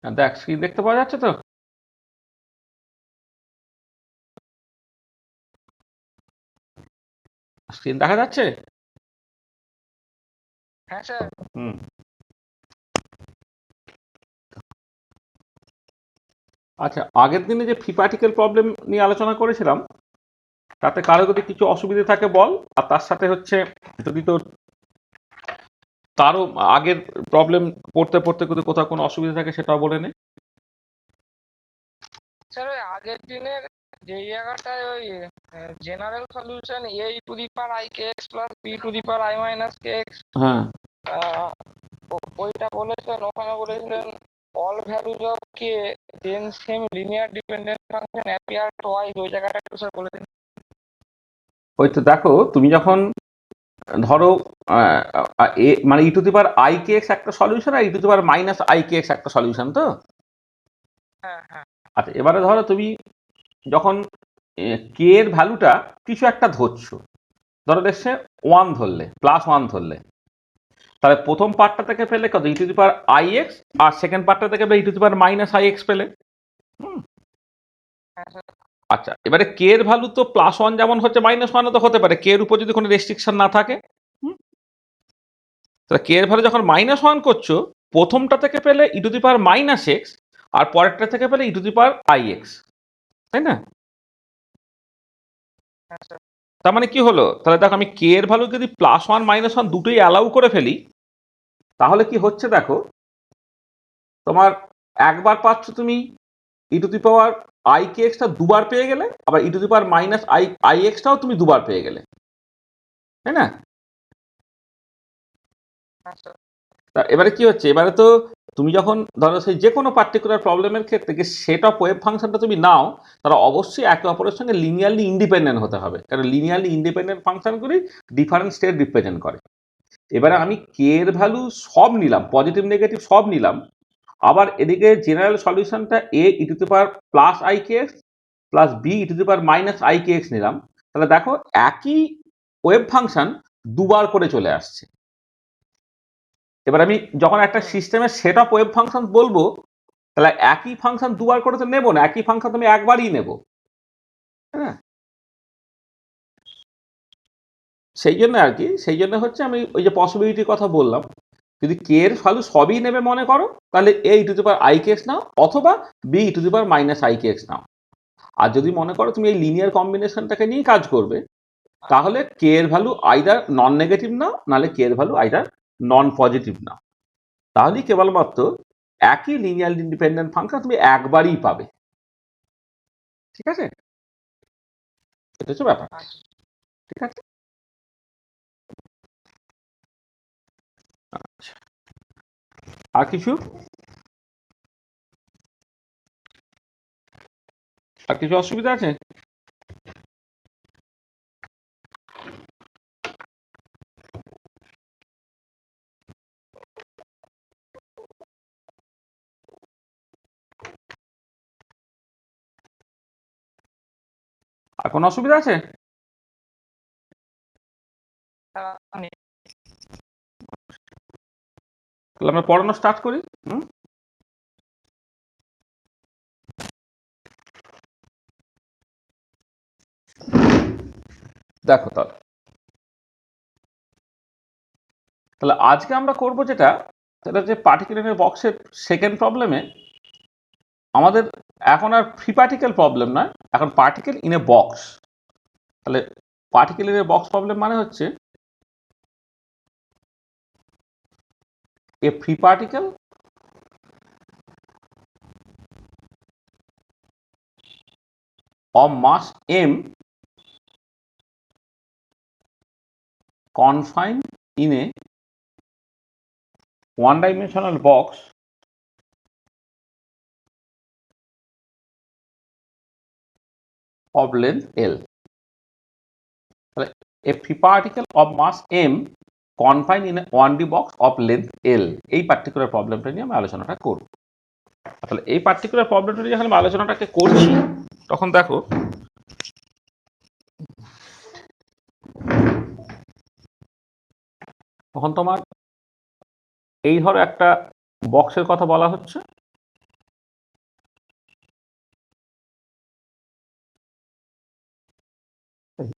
দেখ স্ক্রিন দেখতে পাওয়া যাচ্ছে তো? স্ক্রিন দেখা যাচ্ছে? হ্যাঁ স্যার। হুম। আচ্ছা, আগের দিনে যে ফ্রি পার্টিকেল প্রবলেম নিয়ে আলোচনা করেছিলাম, তাতে কারো যদি কিছু অসুবিধা থাকে বল, আর তার সাথে হচ্ছে যদি তোর তারও আগের প্রবলেম পড়তে পড়তে যদি কোথাও কোনো অসুবিধা থাকে সেটাও বলে নে। স্যার ওই আগের দিনের যে জায়গাটায় ওই general solution a⁴ plus b⁴ হ্যাঁ, ওইটা বলেছেন, ওখানে বলেছিলেন all values of k then same linear dependent function appear twice, ওই জায়গাটা একটু স্যার বলে দিন। ওই তো দেখো তুমি যখন ধরো মানে e⁻i⁻k একটা সলিউশন আর e⁻−i⁻k একটা সলিউশন তো। হ্যাঁ হ্যাঁ আচ্ছা, এবারে ধরো তুমি যখন কে এর ভ্যালুটা কিছু একটা ধরছো, ধরো দেখছে 1 ধরলে, +1 ধরলে, তাহলে প্রথম পার্টটা থেকে পেলে কত e⁻ix, আর সেকেন্ড পার্টটা থেকে পেলে e⁻−ix পেলে। হুম। হ্যাঁ স্যার। আচ্ছা, এবারে কে এর ভ্যালু তো +1 যেমন হচ্ছে -1 তো হতে পারে, কে এর উপর যদি কোনো রেস্ট্রিকশন না থাকে। হুম। তাহলে কে এর ভ্যালু যখন -1 করছো, প্রথমটা থেকে পেলে e⁻−x, আর পরেরটা থেকে পেলে e⁻ix, তাই না? হ্যাঁ স্যার। তার মানে কি হলো, তাহলে দেখো আমি কে এর ভ্যালু যদি +1 -1 দুটোই অ্যালাউ করে ফেলি, তাহলে কি হচ্ছে দেখো, তোমার একবার পাচ্ছ তুমি e⁻ik টা দুবার পেয়ে গেলে, আবার e⁻−ix টাও তুমি দুবার পেয়ে গেলে, তাই না? হ্যাঁ স্যার। তা এবারে কি হচ্ছে, এবারে তো তুমি যখন ধরো সেই যে কোনো পার্টিকুলার প্রবলেমের ক্ষেত্রে যে সেট অফ ওয়েভ ফাংশনটা তুমি নাও, তারা অবশ্যই একে অপরের সঙ্গে লিনিয়ারলি ইন্ডিপেন্ডেন্ট হতে হবে, কারণ লিনিয়ারলি ইন্ডিপেন্ডেন্ট ফাংশনগুলি ডিফারেন্ট স্টেট রিপ্রেজেন্ট করে। এবারে আমি কে এর ভ্যালু সব নিলাম, পজিটিভ নেগেটিভ সব নিলাম, আবার এদিকে জেনারেল সলিউশনটা a e⁻+ik plus b e⁻−ik নিলাম, তাহলে দেখো একই ওয়েভ ফাংশন দুবার করে চলে আসছে। এবার আমি যখন একটা সিস্টেমের সেট অফ ওয়েভ ফাংশন বলবো, তাহলে একই ফাংশন দুবার করে তো নেবো না, একই ফাংশন তুমি একবারই নেব, হ্যাঁ। সেই জন্য আর কি, সেই জন্য হচ্ছে আমি ওই যে পসিবিলিটির কথা বললাম, যদি কে এর ভ্যালু সবই নেবে মনে করো, তাহলে a e⁻ik নাও, অথবা b e⁻−ik নাও। আর যদি মনে করো তুমি এই লিনিয়ার কম্বিনেশনটাকে নিয়ে কাজ করবে, তাহলে কে এর ভ্যালু আইদার নন নেগেটিভ নাও, নাহলে কে এর ভ্যালু আইদার নন পজিটিভ নাও। তাহলেই কেবলমাত্র একই লিনিয়ার ইন্ডিপেন্ডেন্ট ফাংশন তুমি একবারই পাবে। ঠিক আছে, এটা হচ্ছে ব্যাপার। ঠিক আছে, আচ্ছা, আর কিছু আর কিছু অসুবিধা আছে? আর কোনো অসুবিধা আছে? তাহলে আমরা পড়ানো স্টার্ট করি। হুম। দেখো তাহলে তাহলে আজকে আমরা করব যেটা, সেটা হচ্ছে পার্টিকেলের বক্সের সেকেন্ড প্রবলেমে আমাদের এখন আর ফ্রি পার্টিকেল প্রবলেম নয়, এখন পার্টিকেল ইন এ বক্স। তাহলে পার্টিকেলের বক্স প্রবলেম মানে হচ্ছে এ free particle of mass m confined in a one-dimensional box of length L. A free particle of mass m confined in a 1D box of length L, এই particular প্রবলেমটা নিয়ে আমি আলোচনাটা করব। তাহলে এই পার্টিকুলার প্রবলেমটা নিয়ে যখন আমি আলোচনাটাকে করছি, তখন দেখো তখন তোমার এই ধরো একটা বক্সের কথা বলা হচ্ছে,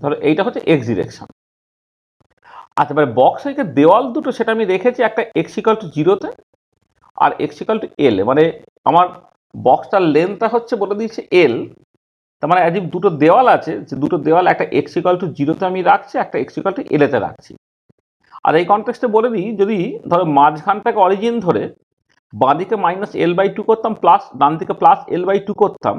ধরো এইটা হচ্ছে এক্স ডিরেকশন। আচ্ছা, এবার বক্স থেকে দেওয়াল দুটো সেটা আমি রেখেছি একটা এক্স ইকাল টু জিরোতে আর এক্স ইকাল টু এল, মানে আমার বক্সটার লেন্থটা হচ্ছে বলে দিয়েছে এল। তার মানে অ্যাজ ইফ দুটো দেওয়াল আছে, যে দুটো দেওয়াল একটা এক্স ইকাল টু জিরোতে আমি রাখছি, একটা এক্স ইকাল টু এলেতে রাখছি। আর এই কনটেক্সটে বলে দিই, যদি ধরো মাঝখানটাকে অরিজিন ধরে বাঁদিকে মাইনাস এল বাই টু করতাম, প্লাস ডান দিকে প্লাস এল বাই টু করতাম,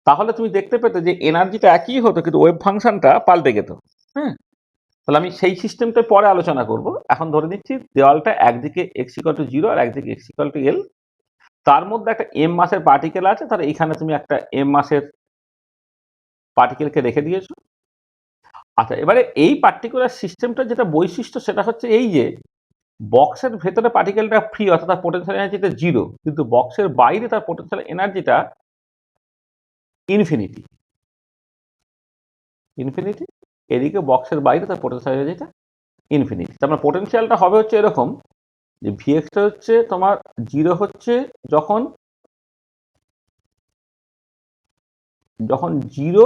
তাহলে তুমি দেখতে পেতে যে এনার্জিটা একই হতো কিন্তু ওয়েভ ফাংশনটা পাল্টে যেত। হ্যাঁ, তাহলে আমি সেই সিস্টেমটা পরে আলোচনা করব। এখন ধরে নিচ্ছি দেওয়ালটা একদিকে এক্স ইকাল টু জিরো আর একদিকে এক্স ইকাল টু এল, তার মধ্যে একটা এম মাসের পার্টিকেল আছে, তাহলে এখানে তুমি একটা এম মাসের পার্টিকেলকে রেখে দিয়েছো। আচ্ছা, এবারে এই পার্টিকুলার সিস্টেমটা যেটা বৈশিষ্ট্য সেটা হচ্ছে এই যে বক্সের ভেতরে পার্টিকেলটা ফ্রি, অর্থাৎ তার পোটেনশিয়াল এনার্জিটা জিরো, কিন্তু বক্সের বাইরে তার পোটেনশিয়াল এনার্জিটা ইনফিনিটি। ইনফিনিটি, এদিকে বক্সের বাইরে তার পোটেনশিয়াল এনার্জিটা ইনফিনিটি। তার মানে পোটেনশিয়ালটা হবে হচ্ছে এরকম যে ভিএক্সটা হচ্ছে তোমার জিরো হচ্ছে যখন zero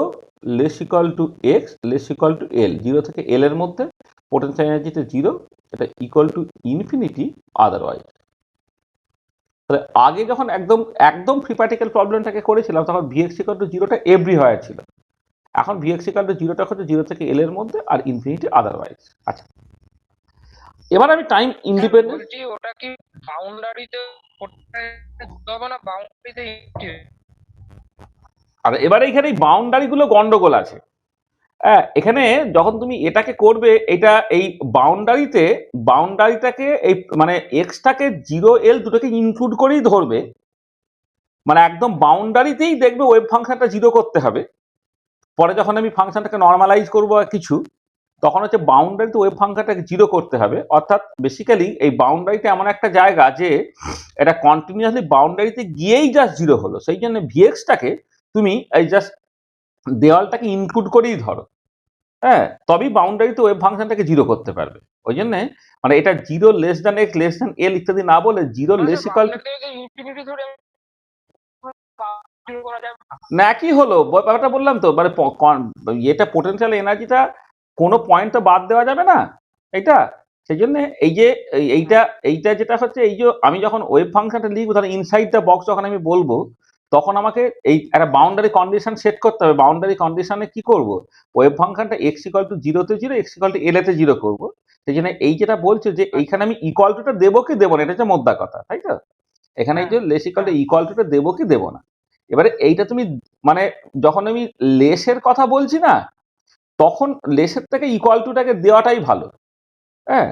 less equal to x less equal to L, zero থেকে এল এর মধ্যে পোটেনশিয়াল এনার্জিটা জিরো, এটা ইকুয়াল টু ইনফিনিটি আদারওয়াইজ। তাহলে আগে যখন একদম একদম ফ্রি পার্টিকেল প্রবলেমটাকে করেছিলাম তখন ভিএক্স ইকাল টু জিরোটা এভরিহোয়ার ছিল, এখন ভিএক্স ইকাল টু জিরোটা হচ্ছে জিরো থেকে এল এর মধ্যে আর ইনফিনিটি আদারওয়াইজ। আচ্ছা, এবার আমি টাইম ইন্ডিপেন্ডেন্ট, বলছি ওটা কি বাউন্ডারিতে হবে না, বাউন্ডারিতে আর এবারে এখানে এই বাউন্ডারিগুলো গন্ডগোল আছে। হ্যাঁ, এখানে যখন তুমি এটাকে করবে, এটা এই বাউন্ডারিটাকে এই মানে এক্সটাকে জিরো এল দুটোকে ইনক্লুড করেই ধরবে, মানে একদম বাউন্ডারিতেই দেখবে ওয়েভ ফাংশনটা জিরো করতে হবে। পরে যখন আমি ফাংশনটাকে নর্মালাইজ করবো আর কিছু, তখন হচ্ছে বাউন্ডারিতে ওয়েভ ফাংশনটাকে জিরো করতে হবে। অর্থাৎ বেসিক্যালি এই বাউন্ডারিটা এমন একটা জায়গা যে এটা কন্টিনিউয়াসলি বাউন্ডারিতে গিয়েই জাস্ট জিরো হলো, সেই জন্য ভিএক্সটাকে তুমি এই জাস্ট দেওয়ালটাকে ইনক্লুড করেই ধরো। হ্যাঁ, তবেই বাউন্ডারিতে ওয়েভ ফাংশনটাকে জিরো করতে পারবে। ওই জন্য মানে এটা zero less than x less than L ইত্যাদি না বলে জিরো লেস ইকাল ইনফিনিটি ধরে করা যাবে না, একই হলো ব্যাপারটা বললাম তো, মানে এটা পোটেনশিয়াল এনার্জিটা কোনো পয়েন্ট তো বাদ দেওয়া যাবে না এটা। সেই জন্য এই যে এইটা এইটা যেটা হচ্ছে এই যে আমি যখন ওয়েভ ফাংশনটা লিখবো তাহলে ইনসাইড দ্য বক্স যখন আমি বলবো তখন আমাকে এই একটা বাউন্ডারি কন্ডিশন সেট করতে হবে। বাউন্ডারি কন্ডিশনে কি করব, ওয়েভ ফাংশনটা এক্স ইকাল টু জিরোতে জিরো এক্স ইকাল টু এল এতে জিরো করবো। সেই জন্য এই যেটা বলছে যে এইখানে আমি ইকুয়াল টুটা দেবো কি দেবো না, এটা হচ্ছে মোদ্দা কথা, তাই তো? এখানে এই যে লেস ইকাল টু ইকুয়াল টুটা দেবো কি দেবো না। এবারে এইটা তুমি মানে যখন আমি লেসের কথা বলছি না, তখন লেসের থেকে ইকুয়াল টুটাকে দেওয়াটাই ভালো। হ্যাঁ,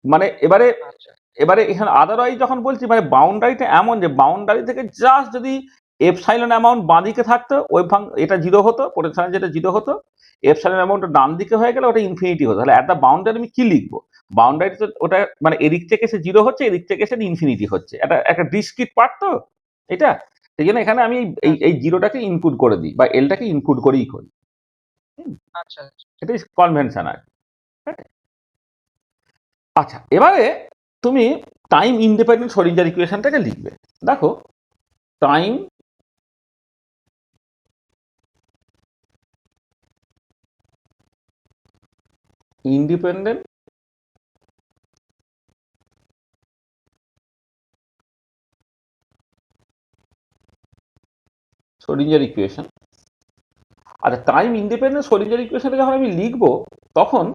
মানে এবারে এবারে এখানে আদারওয়াইজ যখন বলছি মানে বাউন্ডারিটা এমন যে বাউন্ডারি থেকে জাস্ট যদি এপসাইলন অ্যামাউন্ট বাঁ দিকে থাকতো এটা জিরো হতো, পোটেনশিয়াল যেটা জিরো হতো, এপসাইলন অ্যামাউন্ট ডান দিকে হয়ে গেলে ওটা ইনফিনিটি হতো। তাহলে অ্যাট দ্য বাউন্ডারি আমি কি লিখবো, বাউন্ডারিতে ওটা মানে এদিক থেকে এসে জিরো হচ্ছে, এদিক থেকে এসে ইনফিনিটি হচ্ছে, এটা একটা ডিসক্রিট পার্ট তো এটা। সেই জন্য এখানে আমি এই জিরোটাকে ইনক্লুড করে দিই বা এলটাকে ইনক্লুড করেই করি। আচ্ছা এটাই কনভেনশন আর। আচ্ছা, এবারে তুমি টাইম ইন্ডিপেন্ডেন্ট শ্রোডিঞ্জার ইকুয়েশনটাকে লিখবে। দেখো, টাইম ইন্ডিপেন্ডেন্ট শ্রোডিঞ্জার ইকুয়েশন। আচ্ছা, টাইম ইন্ডিপেন্ডেন্ট শ্রোডিঞ্জার ইকুয়েশনটা যখন আমি লিখবো তখন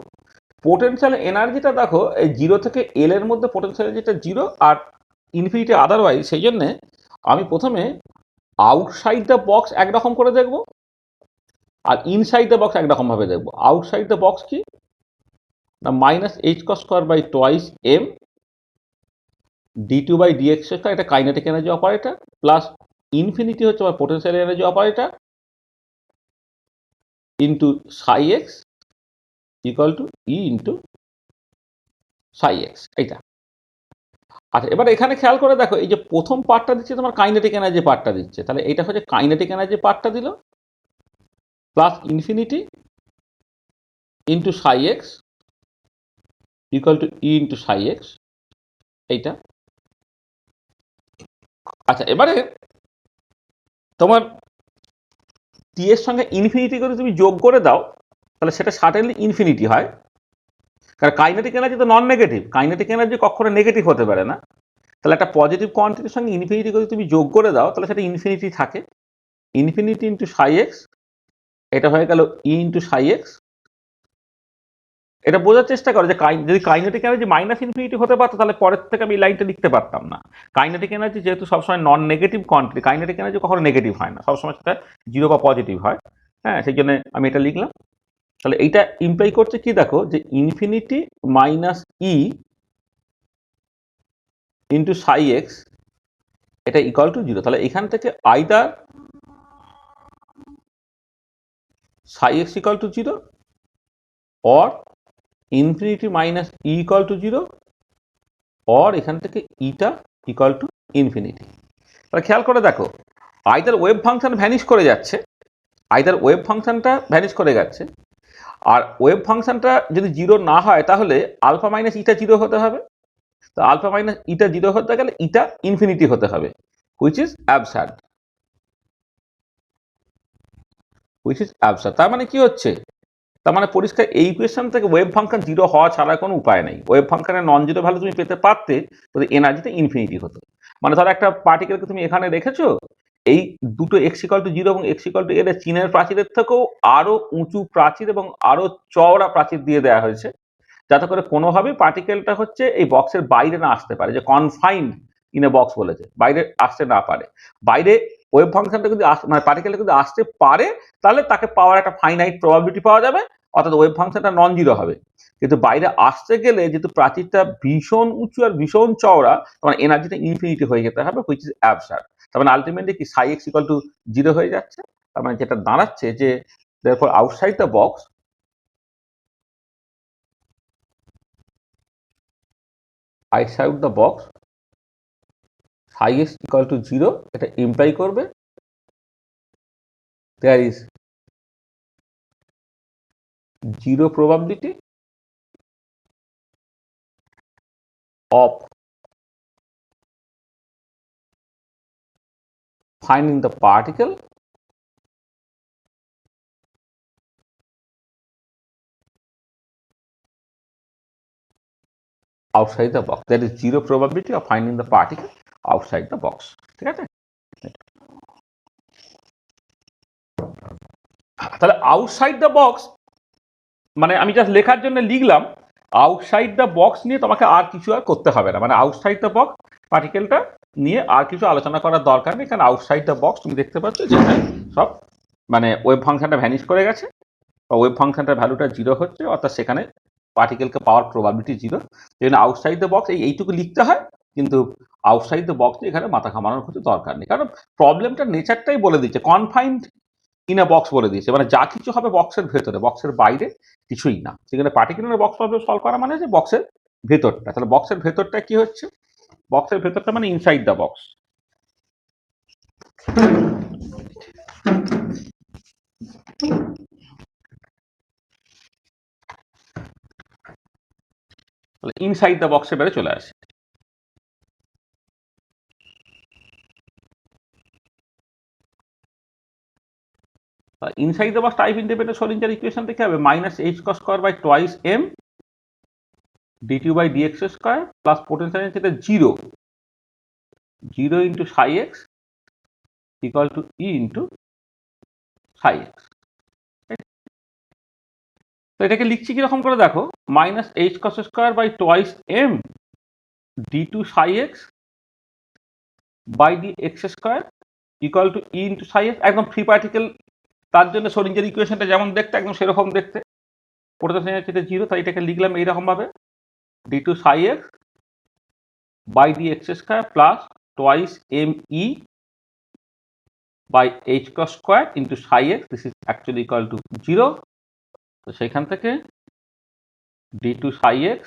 পোটেনশিয়াল এনার্জিটা দেখো এই জিরো থেকে এল এর মধ্যে পোটেনশিয়াল এনার্জিটা জিরো আর ইনফিনিটি আদারওয়াইজ। সেই জন্যে আমি প্রথমে আউটসাইড দ্য বক্স একরকম করে দেখবো আর ইনসাইড দ্য বক্স একরকম ভাবে দেখবো। আউটসাইড দ্য বক্স কি না, minus h cross square by twice m d two by d x square, এটা kinetic energy operator, plus infinity হচ্ছে আমার potential energy operator into psi x equal to E into psi x, এইটা। আচ্ছা, এবার এখানে খেয়াল করে দেখো এই যে প্রথম পার্টটা দিচ্ছে তোমার কাইনেটিক এনার্জি পার্টটা দিচ্ছে, তাহলে এটা হচ্ছে কাইনেটিক এনার্জি পার্টটা দিল plus infinity into psi x equal to E into psi x, এইটা। আচ্ছা, এবারে তোমার টি এর সঙ্গে ইনফিনিটি করে তুমি যোগ করে দাও, তাহলে সেটা সার্টেনলি ইনফিনিটি হয়, কারণ কাইনেটিক এনার্জি তো নন নেগেটিভ, কাইনেটিক এনার্জি কখনো নেগেটিভ হতে পারে না। তাহলে একটা পজিটিভ কোয়ান্টিটির সঙ্গে ইনফিনিটি যদি তুমি যোগ করে দাও তাহলে সেটা ইনফিনিটি থাকে, ইনফিনিটি ইন্টু সাই এক্স, এটা হয়ে গেল ই ইন্টু সাই এক্স। এটা বোঝার চেষ্টা করো যে যদি কাইনেটিক এনার্জি মাইনাস ইনফিনিটি হতে পারতো তাহলে পরের থেকে আমি এই লাইনটা লিখতে পারতাম না। কাইনেটিক এনার্জি যেহেতু সবসময় non negative quantity, kinetic energy কখনো নেগেটিভ হয় না, সবসময় সেটা জিরো বা পজিটিভ হয়। হ্যাঁ, সেই জন্য আমি এটা লিখলাম। তাহলে এইটা ইমপ্লাই করছে কি দেখো, যে infinity minus E into psi x এটা ইকুয়াল টু জিরো। তাহলে এখান থেকে either Sai x equal two zero or infinity minus E equal to zero or এখান থেকে ইটা ইকুয়াল টু ইনফিনিটি। তাহলে খেয়াল করে দেখো, আইদার ওয়েভ ফাংশন ভ্যানিশ করে যাচ্ছে, আইদার ওয়েভ ফাংশনটা ভ্যানিশ করে যাচ্ছে, আর ওয়েভ ফাংশনটা যদি জিরো না হয় তাহলে আলফা মাইনাস ইটা জিরো হতে হবে। তো আলফা মাইনাস ইটা জিরো হতে গেলে ইটা ইনফিনিটি হতে হবে, which is absurd, which is absurd. তার মানে কি হচ্ছে, তার মানে পরিষ্কার এই ইকুয়েশন থেকে ওয়েভ ফাংশন জিরো হওয়া ছাড়া কোনো উপায় নেই। ওয়েভ ফাংশনের নন জিরো ভ্যালু তুমি পেতে পারতে, যদি এনার্জিতে ইনফিনিটি হতো। মানে ধরো একটা পার্টিকেলকে তুমি এখানে রেখেছো, এই দুটো এক্স ইকুয়াল টু জিরো এবং এক্স ইকুয়াল টু এর চীনের প্রাচীরের থেকেও আরো উঁচু প্রাচীর এবং আরো চওড়া প্রাচীর দিয়ে দেওয়া হয়েছে, যাতে করে কোনোভাবেই পার্টিকেলটা হচ্ছে এই বক্সের বাইরে না আসতে পারে, যে কনফাইন্ড ইন এ বক্স বলেছে, বাইরে আসতে না পারে। বাইরে ওয়েভ ফাংশনটা যদি মানে পার্টিকেলটা যদি আসতে পারে তাহলে তাকে পাওয়ার একটা ফাইনাইট প্রবাবিলিটি পাওয়া যাবে, অর্থাৎ ওয়েভ ফাংশনটা নন জিরো হবে। কিন্তু বাইরে আসতে গেলে যেহেতু প্রাচীরটা ভীষণ উঁচু আর ভীষণ চওড়া, তখন এনার্জিটা ইনফিনিটি হয়ে যেতে হবে, হুইচ ইজ অ্যাবসার্ড। তার মানে আলটিমেটলি কি সাই এক্স ইকুয়াল টু জিরো হয়ে যাচ্ছে। তার মানে যেটা দাঁড়াচ্ছে যে therefore outside the box outside the box psi x equal to 0, এটা ইমপ্লাই করবে there is zero probability of finding the particle outside the box. There is zero probability of finding the particle outside the box. ঠিক আছে, তাহলে outside the box মানে আমি just লেখার জন্য লিখলাম, আউটসাইড দ্য বক্স নিয়ে তোমাকে আর কিছু আর করতে হবে না। মানে আউটসাইড দ্য বক্স পার্টিকেলটা নিয়ে আর কিছু আলোচনা করার দরকার নেই, কারণ আউটসাইড দ্য বক্স তুমি দেখতে পাচ্ছ যেখানে সব মানে ওয়েভ ফাংশনটা ভ্যানিশ করে গেছে, বা ওয়েভ ফাংশনটার ভ্যালুটা জিরো হচ্ছে, অর্থাৎ সেখানে পার্টিকেলকে পাওয়ার প্রবাবিলিটি জিরো। সেই জন্য আউটসাইড দ্য বক্স এইটুকু লিখতে হয়, কিন্তু আউটসাইড দ্য বক্স এখানে মাথা ঘামানোর কিছু দরকার নেই, কারণ প্রবলেমটার নেচারটাই বলে দিচ্ছে, কনফাইন্ড ইন এ বক্স বলে দিয়েছে, মানে যা কিছু হবে বক্সের ভেতরে, বক্সের বাইরে কিছুই না। সেখানে পার্টিকুলার বক্স প্রবলেম সলভ করা মানে যে বক্সের ভেতরটা, তাহলে বক্সের ভেতরটা কি হচ্ছে, বক্সের ভেতরটা মানে ইনসাইড দ্য বক্স। তাহলে ইনসাইড দ্য বক্সের বাইরে চলে আসে। Inside the box type independent Schrödinger equation থেকে হবে minus h cross square by twice m d t by d x square plus potential যেটা zero, zero into psi x equal to E into psi x. তো এটাকে লিখছি কিরকম করে দেখো, minus h cross square by twice m d two psi x by d x square equal to E into psi x. একদম free particle, তার জন্য সোলিঞ্জার ইকুয়েশনটা যেমন দেখতে একদম সেরকম দেখতে, পোটেনশিয়াল যেটা জিরো, তাই এটাকে লিখলাম এইরকম ভাবে, D two psi x by the x square plus twice me by h cos square into psi x, this is actually equal to 0. তো সেখান থেকে d2 psi x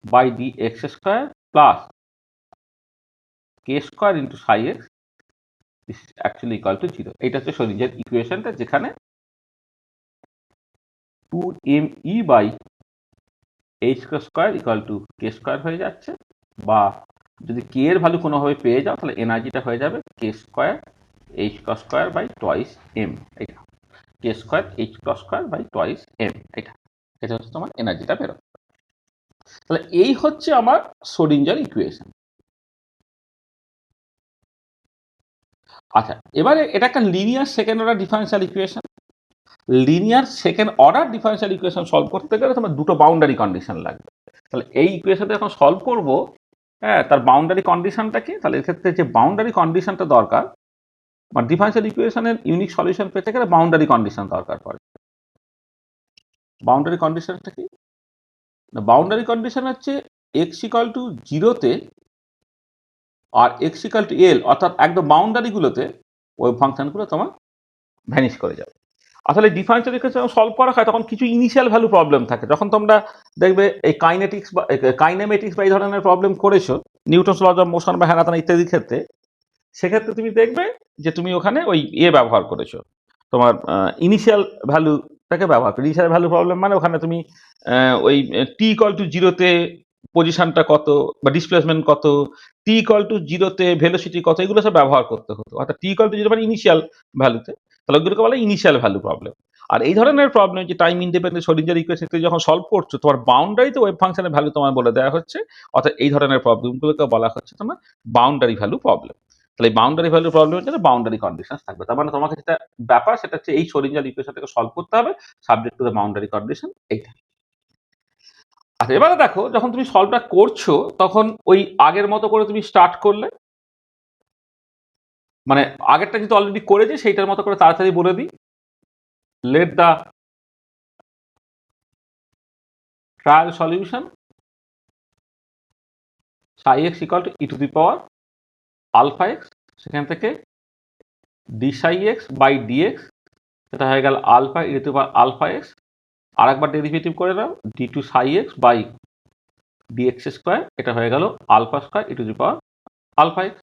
by dx square plus k square into psi x, this is actually equal to 0. এটা হচ্ছে সোলিঞ্জার ইকুয়েশনটা, যেখানে 2me by h square equal to k square হয়ে যাচ্ছে, বা যদি k এর ভ্যালু কোনোভাবে পেয়ে যাও তাহলে এনার্জিটা হয়ে যাবে k square h cos square by twice m। এটা k square h cross square by twice m. এটা হচ্ছে তোমার এনার্জিটা বেরো। তাহলে এই হচ্ছে আমার শ্রোডিঞ্জার ইকুয়েশন। আচ্ছা, এবারে এটা একটা linear second order differential equation. Linear second order differential equation solve করতে গেলে তোমার দুটো বাউন্ডারি কন্ডিশন লাগবে। তাহলে এই ইকুয়েশনটা যখন সলভ করবো, হ্যাঁ, তার বাউন্ডারি কন্ডিশনটা কি? তাহলে এক্ষেত্রে যে বাউন্ডারি কন্ডিশনটা দরকার, বা ডিফারেন্সিয়াল ইকুয়েশনের ইউনিক সলিউশন পেতে গেলে বাউন্ডারি কন্ডিশন দরকার পড়ে। বাউন্ডারি কন্ডিশনটা কি? বাউন্ডারি কন্ডিশন হচ্ছে এক্স ইকাল টু জিরোতে আর এক্স ইকাল টু এল, অর্থাৎ একদম বাউন্ডারিগুলোতে ওই ফাংশনগুলো তোমার ভ্যানিশ করে যাবে। আসলে ডিফারেন্সিয়াল ইকুয়েশন সলভ করা হয় তখন কিছু ইনিশিয়াল ভ্যালু প্রবলেম থাকে। যখন তোমরা দেখবে এই কাইনেটিক্স বা কাইনেমেটিক্স বা এই ধরনের প্রবলেম করেছো, নিউটনস লজ অফ মোশন বা হ্যানাতানা ইত্যাদির ক্ষেত্রে, সেক্ষেত্রে তুমি দেখবে যে তুমি ওখানে ওই ব্যবহার করেছো, তোমার ইনিশিয়াল ভ্যালুটাকে ব্যবহার করে। ইনিশিয়াল ভ্যালু প্রবলেম মানে ওখানে তুমি ওই টি ইকুয়াল টু জিরোতে পজিশনটা কত বা ডিসপ্লেসমেন্ট কত, টি ইকুয়াল টু জিরোতে ভেলোসিটি কত, এগুলো সব ব্যবহার করতে হতো। অর্থাৎ টি ইকুয়াল টু জিরো মানে ইনিশিয়াল ভ্যালুতে, তাহলে ওগুলোকে বলে ইনিশিয়াল ভ্যালু প্রবলেম। আর এই ধরনের প্রবলেম যে টাইম ইন্ডিপেন্ডেন্ট শ্রোডিঞ্জার ইকুয়েশন যখন সলভ করছো, তোমার বাউন্ডারিতে ওয়েভ ফাংশনের ভ্যালু তোমার বলে দেওয়া হচ্ছে, অর্থাৎ এই ধরনের প্রবলেমগুলোকে বলা হচ্ছে তোমার বাউন্ডারি ভ্যালু প্রবলেম। তাহলে এই বাউন্ডারি ভ্যালু প্রবলেমের জন্য বাউন্ডারি কন্ডিশন থাকবে। তার মানে তোমাকে যেটা ব্যাপার সেটা হচ্ছে এই শ্রোডিঞ্জার ইকুয়েশনটাকে সলভ করতে হবে subject to the boundary condition, এইটা। আচ্ছা, এবারে দেখো যখন তুমি সলভটা করছো তখন ওই আগের মতো করে তুমি স্টার্ট করলে, মানে আগেরটা যেহেতু অলরেডি করেছি সেইটার মতো করে তাড়াতাড়ি বলে দিই। Let the trial solution psi x equal to e to the power alpha x, সেখান থেকে D Sai x by dx, সেটা হয়ে গেল alpha e to the power alpha x. আর একবার ডেরিভেটিভ করে দাও, d two psi x by d x square, এটা হয়ে গেল alpha square e to the power alpha x.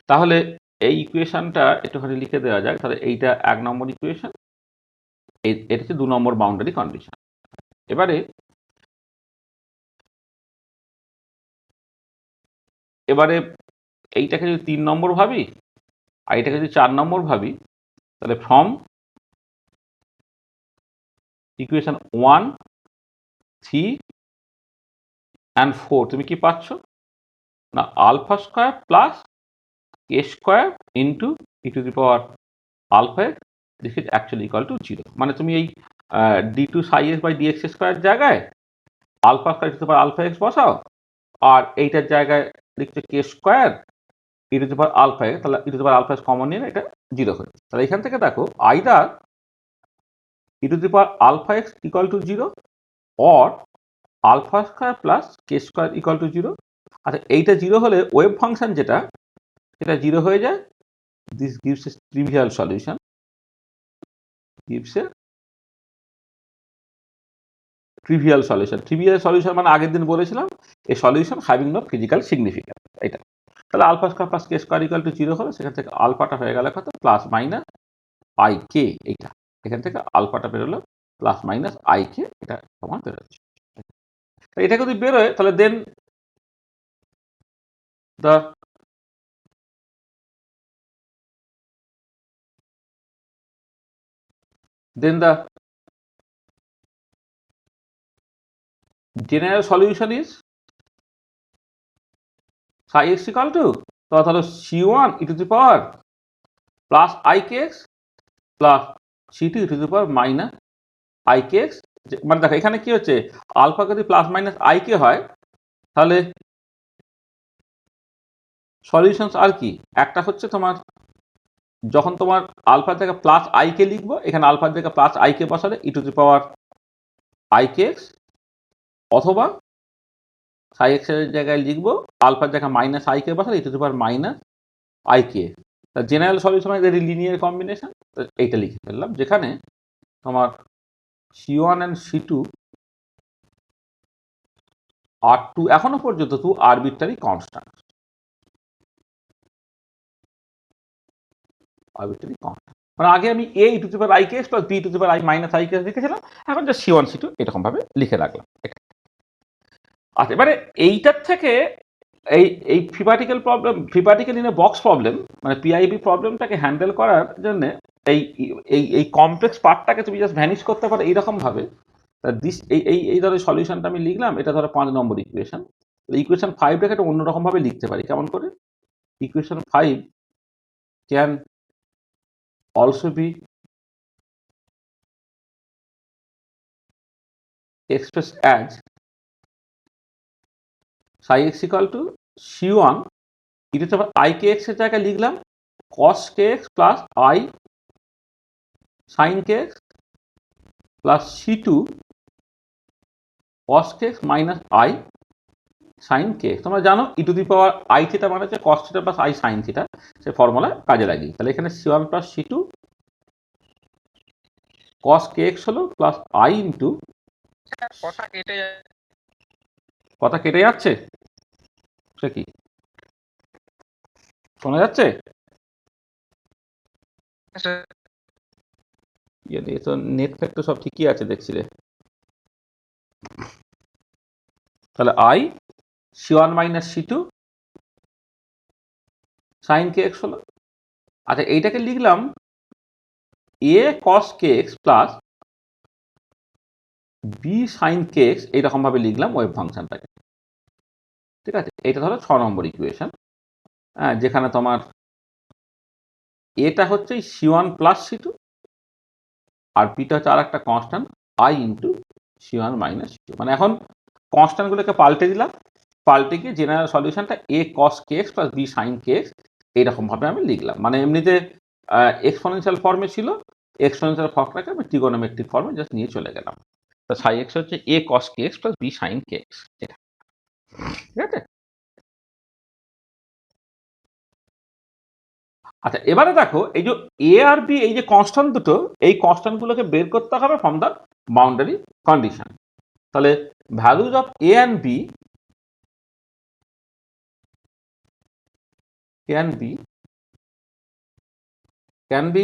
তাহলে এই ইকুয়েশনটা একটুখানি লিখে দেওয়া যাক। তাহলে এইটা 1 নম্বর ইকুয়েশন, এটা হচ্ছে 2 নম্বর বাউন্ডারি কন্ডিশন। এবারে এইটাকে যদি 3 নম্বর ভাবি আর এটাকে যদি 4 নম্বর ভাবি, তাহলে ফ্রম ইকুয়েশন 1, 3 অ্যান্ড 4 তুমি কি পাচ্ছ না? Alpha square plus k square into e to the power alpha x, this is actually equal to 0। মানে তুমি এই d two psi x by d x square জায়গায় alpha square e to the power alpha x বসাও, আর এইটার জায়গায় লিখছো k square e to the power alpha x, তাহলে e to the power alpha x common নিয়ে এটা 0 হয়ে। তাহলে এখান থেকে দেখো either e to the power alpha x equal to 0 or alpha square plus k square equal to 0। আচ্ছা, এইটা 0 হলে ওয়েভ ফাংশন যেটা, সেটা 0 হয়ে যায়। This gives a trivial solution, trivial solution মানে আগের দিন বলেছিলাম এই solution having no physical significance, এটা। তাহলে alpha square plus k square equal to 0 হলো, সেখান থেকে আলফাটা হয়ে গেল কত? Plus minus i k. এইটা এখান থেকে আলফাটা বেরোলো প্লাস মাইনাস আই কে, এটা তোমার বেরোচ্ছে। এটা যদি বেরোয় তাহলে দেন the general solution is psi x equal to, তাহলে c1 e to the power plus ikx plus c2 e to the power minus ikx। মানে দেখো এখানে কি হচ্ছে, আলফা যদি প্লাস মাইনাস আইকে হয় তাহলে সলিউশনস আর কি, একটা হচ্ছে তোমার যখন তোমার আলফার জায়গায় প্লাস আইকে লিখবো, এখানে আলফার জায়গায় প্লাস আইকে বসালে ই টু দি পাওয়ার আইকেএক্স, অথবা সাই এক্স এর জায়গায় লিখবো আলফার জায়গায় মাইনাস আইকে বসালে ই to the power minus i k. তা জেনারেল সলিউশন মানে লিনিয়ার কম্বিনেশন, এইটা লিখে ফেললাম, যেখানে তোমার C1 and C2 আর 2 এখনো পর্যন্ত 2 আরবিট্রারি কনস্ট্যান্ট, মানে আগে আমি a E to the power ikx plus b two the power i minus ikx লিখেছিলাম, এখন জাস্ট C1 C2 এরকম ভাবে লিখে রাখলাম। আচ্ছা, এবারে এইটার থেকে এই free particle problem, free particle in a box problem মানে পিআইবি প্রবলেমটাকে হ্যান্ডেল করার জন্য এই এই এই কমপ্লেক্স পার্টটাকে তুমি জাস্ট ভ্যানিশ করতে পারো এইরকম ভাবে। দিস এই এই এই ধরো সলিউশনটা আমি লিখলাম, এটা ধরো 5 নম্বর ইকুয়েশন। ইকুয়েশন 5টাকে একটা অন্যরকম ভাবে লিখতে পারি, কেমন করে? Equation 5 can also be expressed as psi x equal to c1 e to the power I kx এর জায়গায় লিখলাম cos kx plus I sin kx plus c2 cos kx minus I sin kx। তোমরা জানো e to the power I theta মানে হচ্ছে cos theta plus I sin theta, সেই formula কাজে লাগি। তাহলে এখানে c1 plus c2 cos kx হলো প্লাস I ইন্টু, কথা কেটে যাচ্ছে, সে কি শোনা যাচ্ছে? ইয়ে তো নেট ফ্যাক্ট তো সব ঠিকই আছে দেখছি রে। তাহলে I c1 minus c2 sin kx হলো। আচ্ছা এইটাকে লিখলাম a cos kx plus b sin kx, এইরকম ভাবে লিখলাম ওয়েভ ফাংশনটাকে। ঠিক আছে, এটা ধরো 6 নম্বর ইকুয়েশন, যেখানে তোমার এটা হচ্ছে c1 প্লাস c2 আর বিটা হচ্ছে আর একটা constant I into c1 minus c2। মানে এখন কনস্ট্যান্টগুলোকে পাল্টে দিলাম, পাল্টে গিয়ে জেনারেল সলিউশনটা a cos kx plus b sin kx এইরকম ভাবে আমি লিখলাম। মানে এমনিতে এক্সপোনেনশিয়াল ফর্মে ছিল, এক্সপোনেনশিয়াল ফর্মটাকে আমি ট্রিগোনোমেট্রিক ফর্মে জাস্ট নিয়ে চলে গেলাম। তো সাই এক্স হচ্ছে a cos kx plus b sin kx, এটা ঠিক আছে। আচ্ছা এবারে দেখো এই যে এ আর বি এই যে কনস্ট্যান্ট দুটো, এই কনস্ট্যান্ট গুলোকে বের করতে হবে ফ্রম দ্য বাউন্ডারি কন্ডিশন। তাহলে values of a and b can be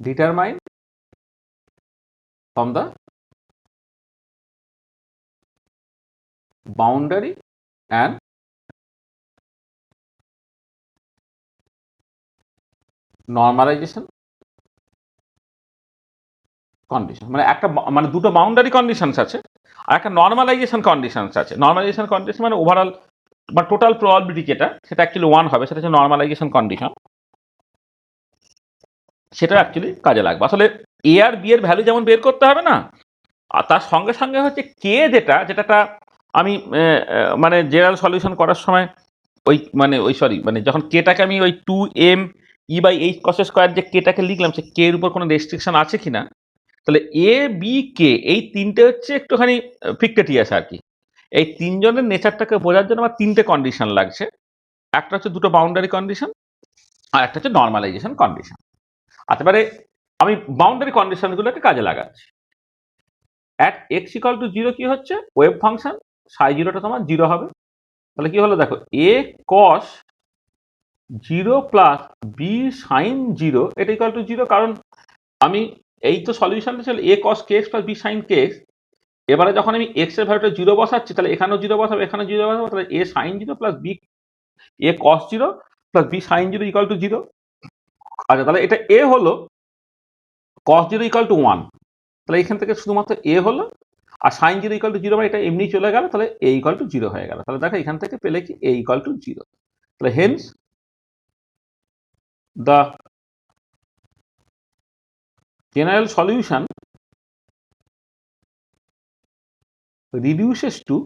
determined from the boundary and normalization condition. মানে একটা মানে দুটো বাউন্ডারি কন্ডিশনস আছে আর একটা নর্মালাইজেশন কন্ডিশনস আছে। নর্মালাইজেশন কন্ডিশন মানে ওভারঅল বা টোটাল প্রবাবিলিটি যেটা, সেটা অ্যাকচুয়ালি 1 হবে, সেটা হচ্ছে নর্মালাইজেশন কন্ডিশন, সেটা অ্যাকচুয়ালি কাজে লাগবে। আসলে এ আর বি এর ভ্যালু যেমন বের করতে হবে না, আর তার সঙ্গে সঙ্গে হচ্ছে কে যেটা আমি মানে জেনারেল সলিউশন করার সময় ওই যখন কেটাকে আমি ওই 2m e/h cos স্কয়ার যে কেটাকে লিখলাম, সে কে এর উপর কোনো রেস্ট্রিকশন আছে কিনা। তাহলে এ বি কে এই তিনটে হচ্ছে একটুখানি ফিকটেটিয়াস আর কি। এই তিনজনের নেচারটাকে বোঝার জন্য আমার তিনটে কন্ডিশন লাগছে। একটা হচ্ছে দুটো বাউন্ডারি কন্ডিশন আর একটা হচ্ছে নর্মালাইজেশন কন্ডিশন। আচ্ছা এবারে আমি বাউন্ডারি কন্ডিশনগুলোকে কাজে লাগাচ্ছি। অ্যাট এক্স ইকুয়াল টু 0 কি হচ্ছে, ওয়েভ ফাংশন সাই জিরোটা তোমার 0 হবে। তাহলে কি হলো দেখো, এ কস 0 প্লাস বি সাইন 0 এটা ইকুয়াল টু 0, কারণ আমি এই তো সলিউশনটা ছিল এ কস কে x plus B sine k x. এবারে যখন আমি এক্স এর ভ্যালুটা 0 বসাচ্ছি, তাহলে এখানেও 0 বসাবো, এখানেও 0 বসাবো, তাহলে A sine 0 plus B A cos 0 plus B sine 0 equal to 0। আচ্ছা তাহলে এটা এ হলো, কস 0 ইকুয়াল টু 1, তাহলে এখান থেকে শুধুমাত্র এ হলো, আর সাইন 0 ইকুয়াল টু 0 মানে এটা এমনি চলে গেল, তাহলে এ ইকুয়াল টু 0 হয়ে গেল। তাহলে দেখো এখান থেকে পেলে কি এ ইকুয়াল টু 0। তাহলে hence the general solution reduces to,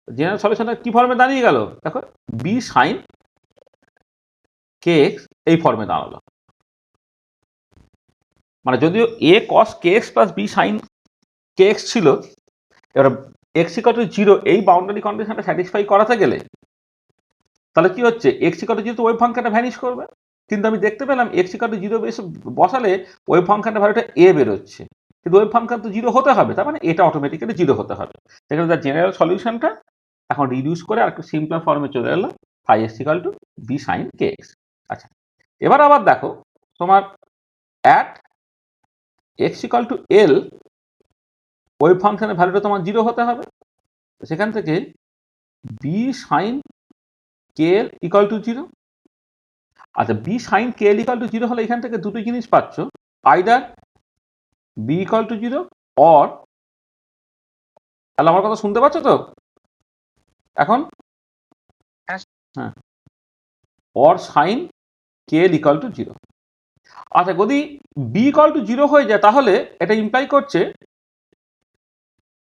general সলিউশনটা কি ফর্মে দাঁড়িয়ে গেল দেখো, বি সাইন কে এক্স এই ফর্মে দাঁড়ালো। মানে যদিও এ কস কে x plus B sine k x ছিল, এবার এক্স ইকুয়াল টু 0 এই বাউন্ডারি কন্ডিশনটা স্যাটিসফাই করাতে গেলে তাহলে কি হচ্ছে, এক্স ইকুয়াল টু 0 তো ওয়েভ ফাংশনটা ভ্যানিশ করবে, কিন্তু আমি দেখতে পেলাম এক্স ইকুয়াল টু 0 বেস বসালে ওয়েভ ফাংশনের ভ্যালুটা এ বেরোচ্ছে, কিন্তু ওয়েভ ফাংশন তো 0 হতে হবে, তার মানে এটা অটোমেটিক্যালি 0 হতে হবে। সেখানে তার জেনারেল সলিউশনটা এখন রিডিউস করে আর একটু সিম্পল ফর্মে চলে এলো, phi x equal to b sine k x. আচ্ছা এবার আবার দেখো তোমার at x equal to l wave ফাংশনের ভ্যালুটা তোমার 0 হতে হবে, সেখান থেকে b sine k L equal to 0। আচ্ছা b sine k L equal to zero হলে এখান থেকে দুটো জিনিস পাচ্ছ, either b equal to zero or, তাহলে আমার কথা শুনতে পাচ্ছ তো এখন? হ্যাঁ, or sine k L equal to zero. আচ্ছা যদি বি ইকাল টু জিরো হয়ে যায় তাহলে এটা ইমপ্লাই করছে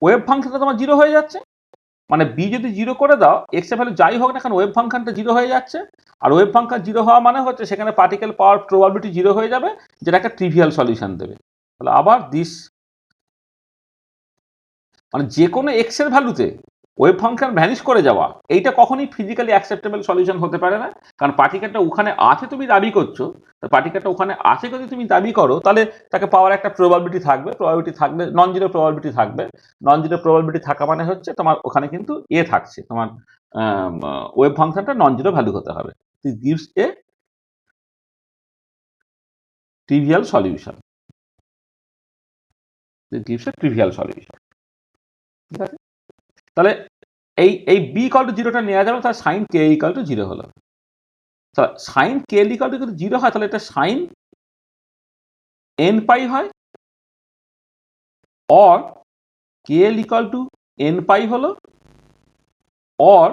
ওয়েভ ফাংশনটা তোমার জিরো হয়ে যাচ্ছে। মানে বি যদি জিরো করে দাও, এক্স এর ভ্যালু যাই হোক না কেন ওয়েভ ফাংশনটা জিরো হয়ে যাচ্ছে। আর ওয়েভ ফাংশন জিরো হওয়া মানে হচ্ছে সেখানে পার্টিকেল পাওয়ার প্রবাবিলিটি জিরো হয়ে যাবে, যেটা একটা ট্রিভিয়াল সলিউশন দেবে। তাহলে আবার দিস, মানে যে কোনো এক্স এর ভ্যালুতে ওয়েভ ফাংশন ভ্যানিশ করে যাওয়া, এইটা কখনোই ফিজিক্যালি অ্যাকসেপ্টেবল সলিউশন হতে পারে না। কারণ পার্টিকেলটা ওখানে আছে তুমি দাবি করছো, পার্টিকেলটা ওখানে আছে যদি তুমি দাবি করো তাহলে তাকে পাওয়ার একটা প্রবাবিলিটি থাকবে, প্রবাবিলিটি থাকবে, নন জিরো প্রবাবিলিটি থাকবে। নন জিরো প্রবাবিলিটি থাকা মানে হচ্ছে তোমার ওখানে কিন্তু এ থাকছে, তোমার ওয়েভ ফাংশনটা নন জিরো ভ্যালু হতে হবে। This gives a trivial solution, this gives a trivial solution. ঠিক আছে, তাহলে এই বি ইকাল টু জিরোটা নেওয়া যাবে, তাহলে sine k equal to zero হলো। Sine k L equal to যদি জিরো হয় তাহলে এটা সাইন এন পাই হয়, or k L equal to n pi হলো, or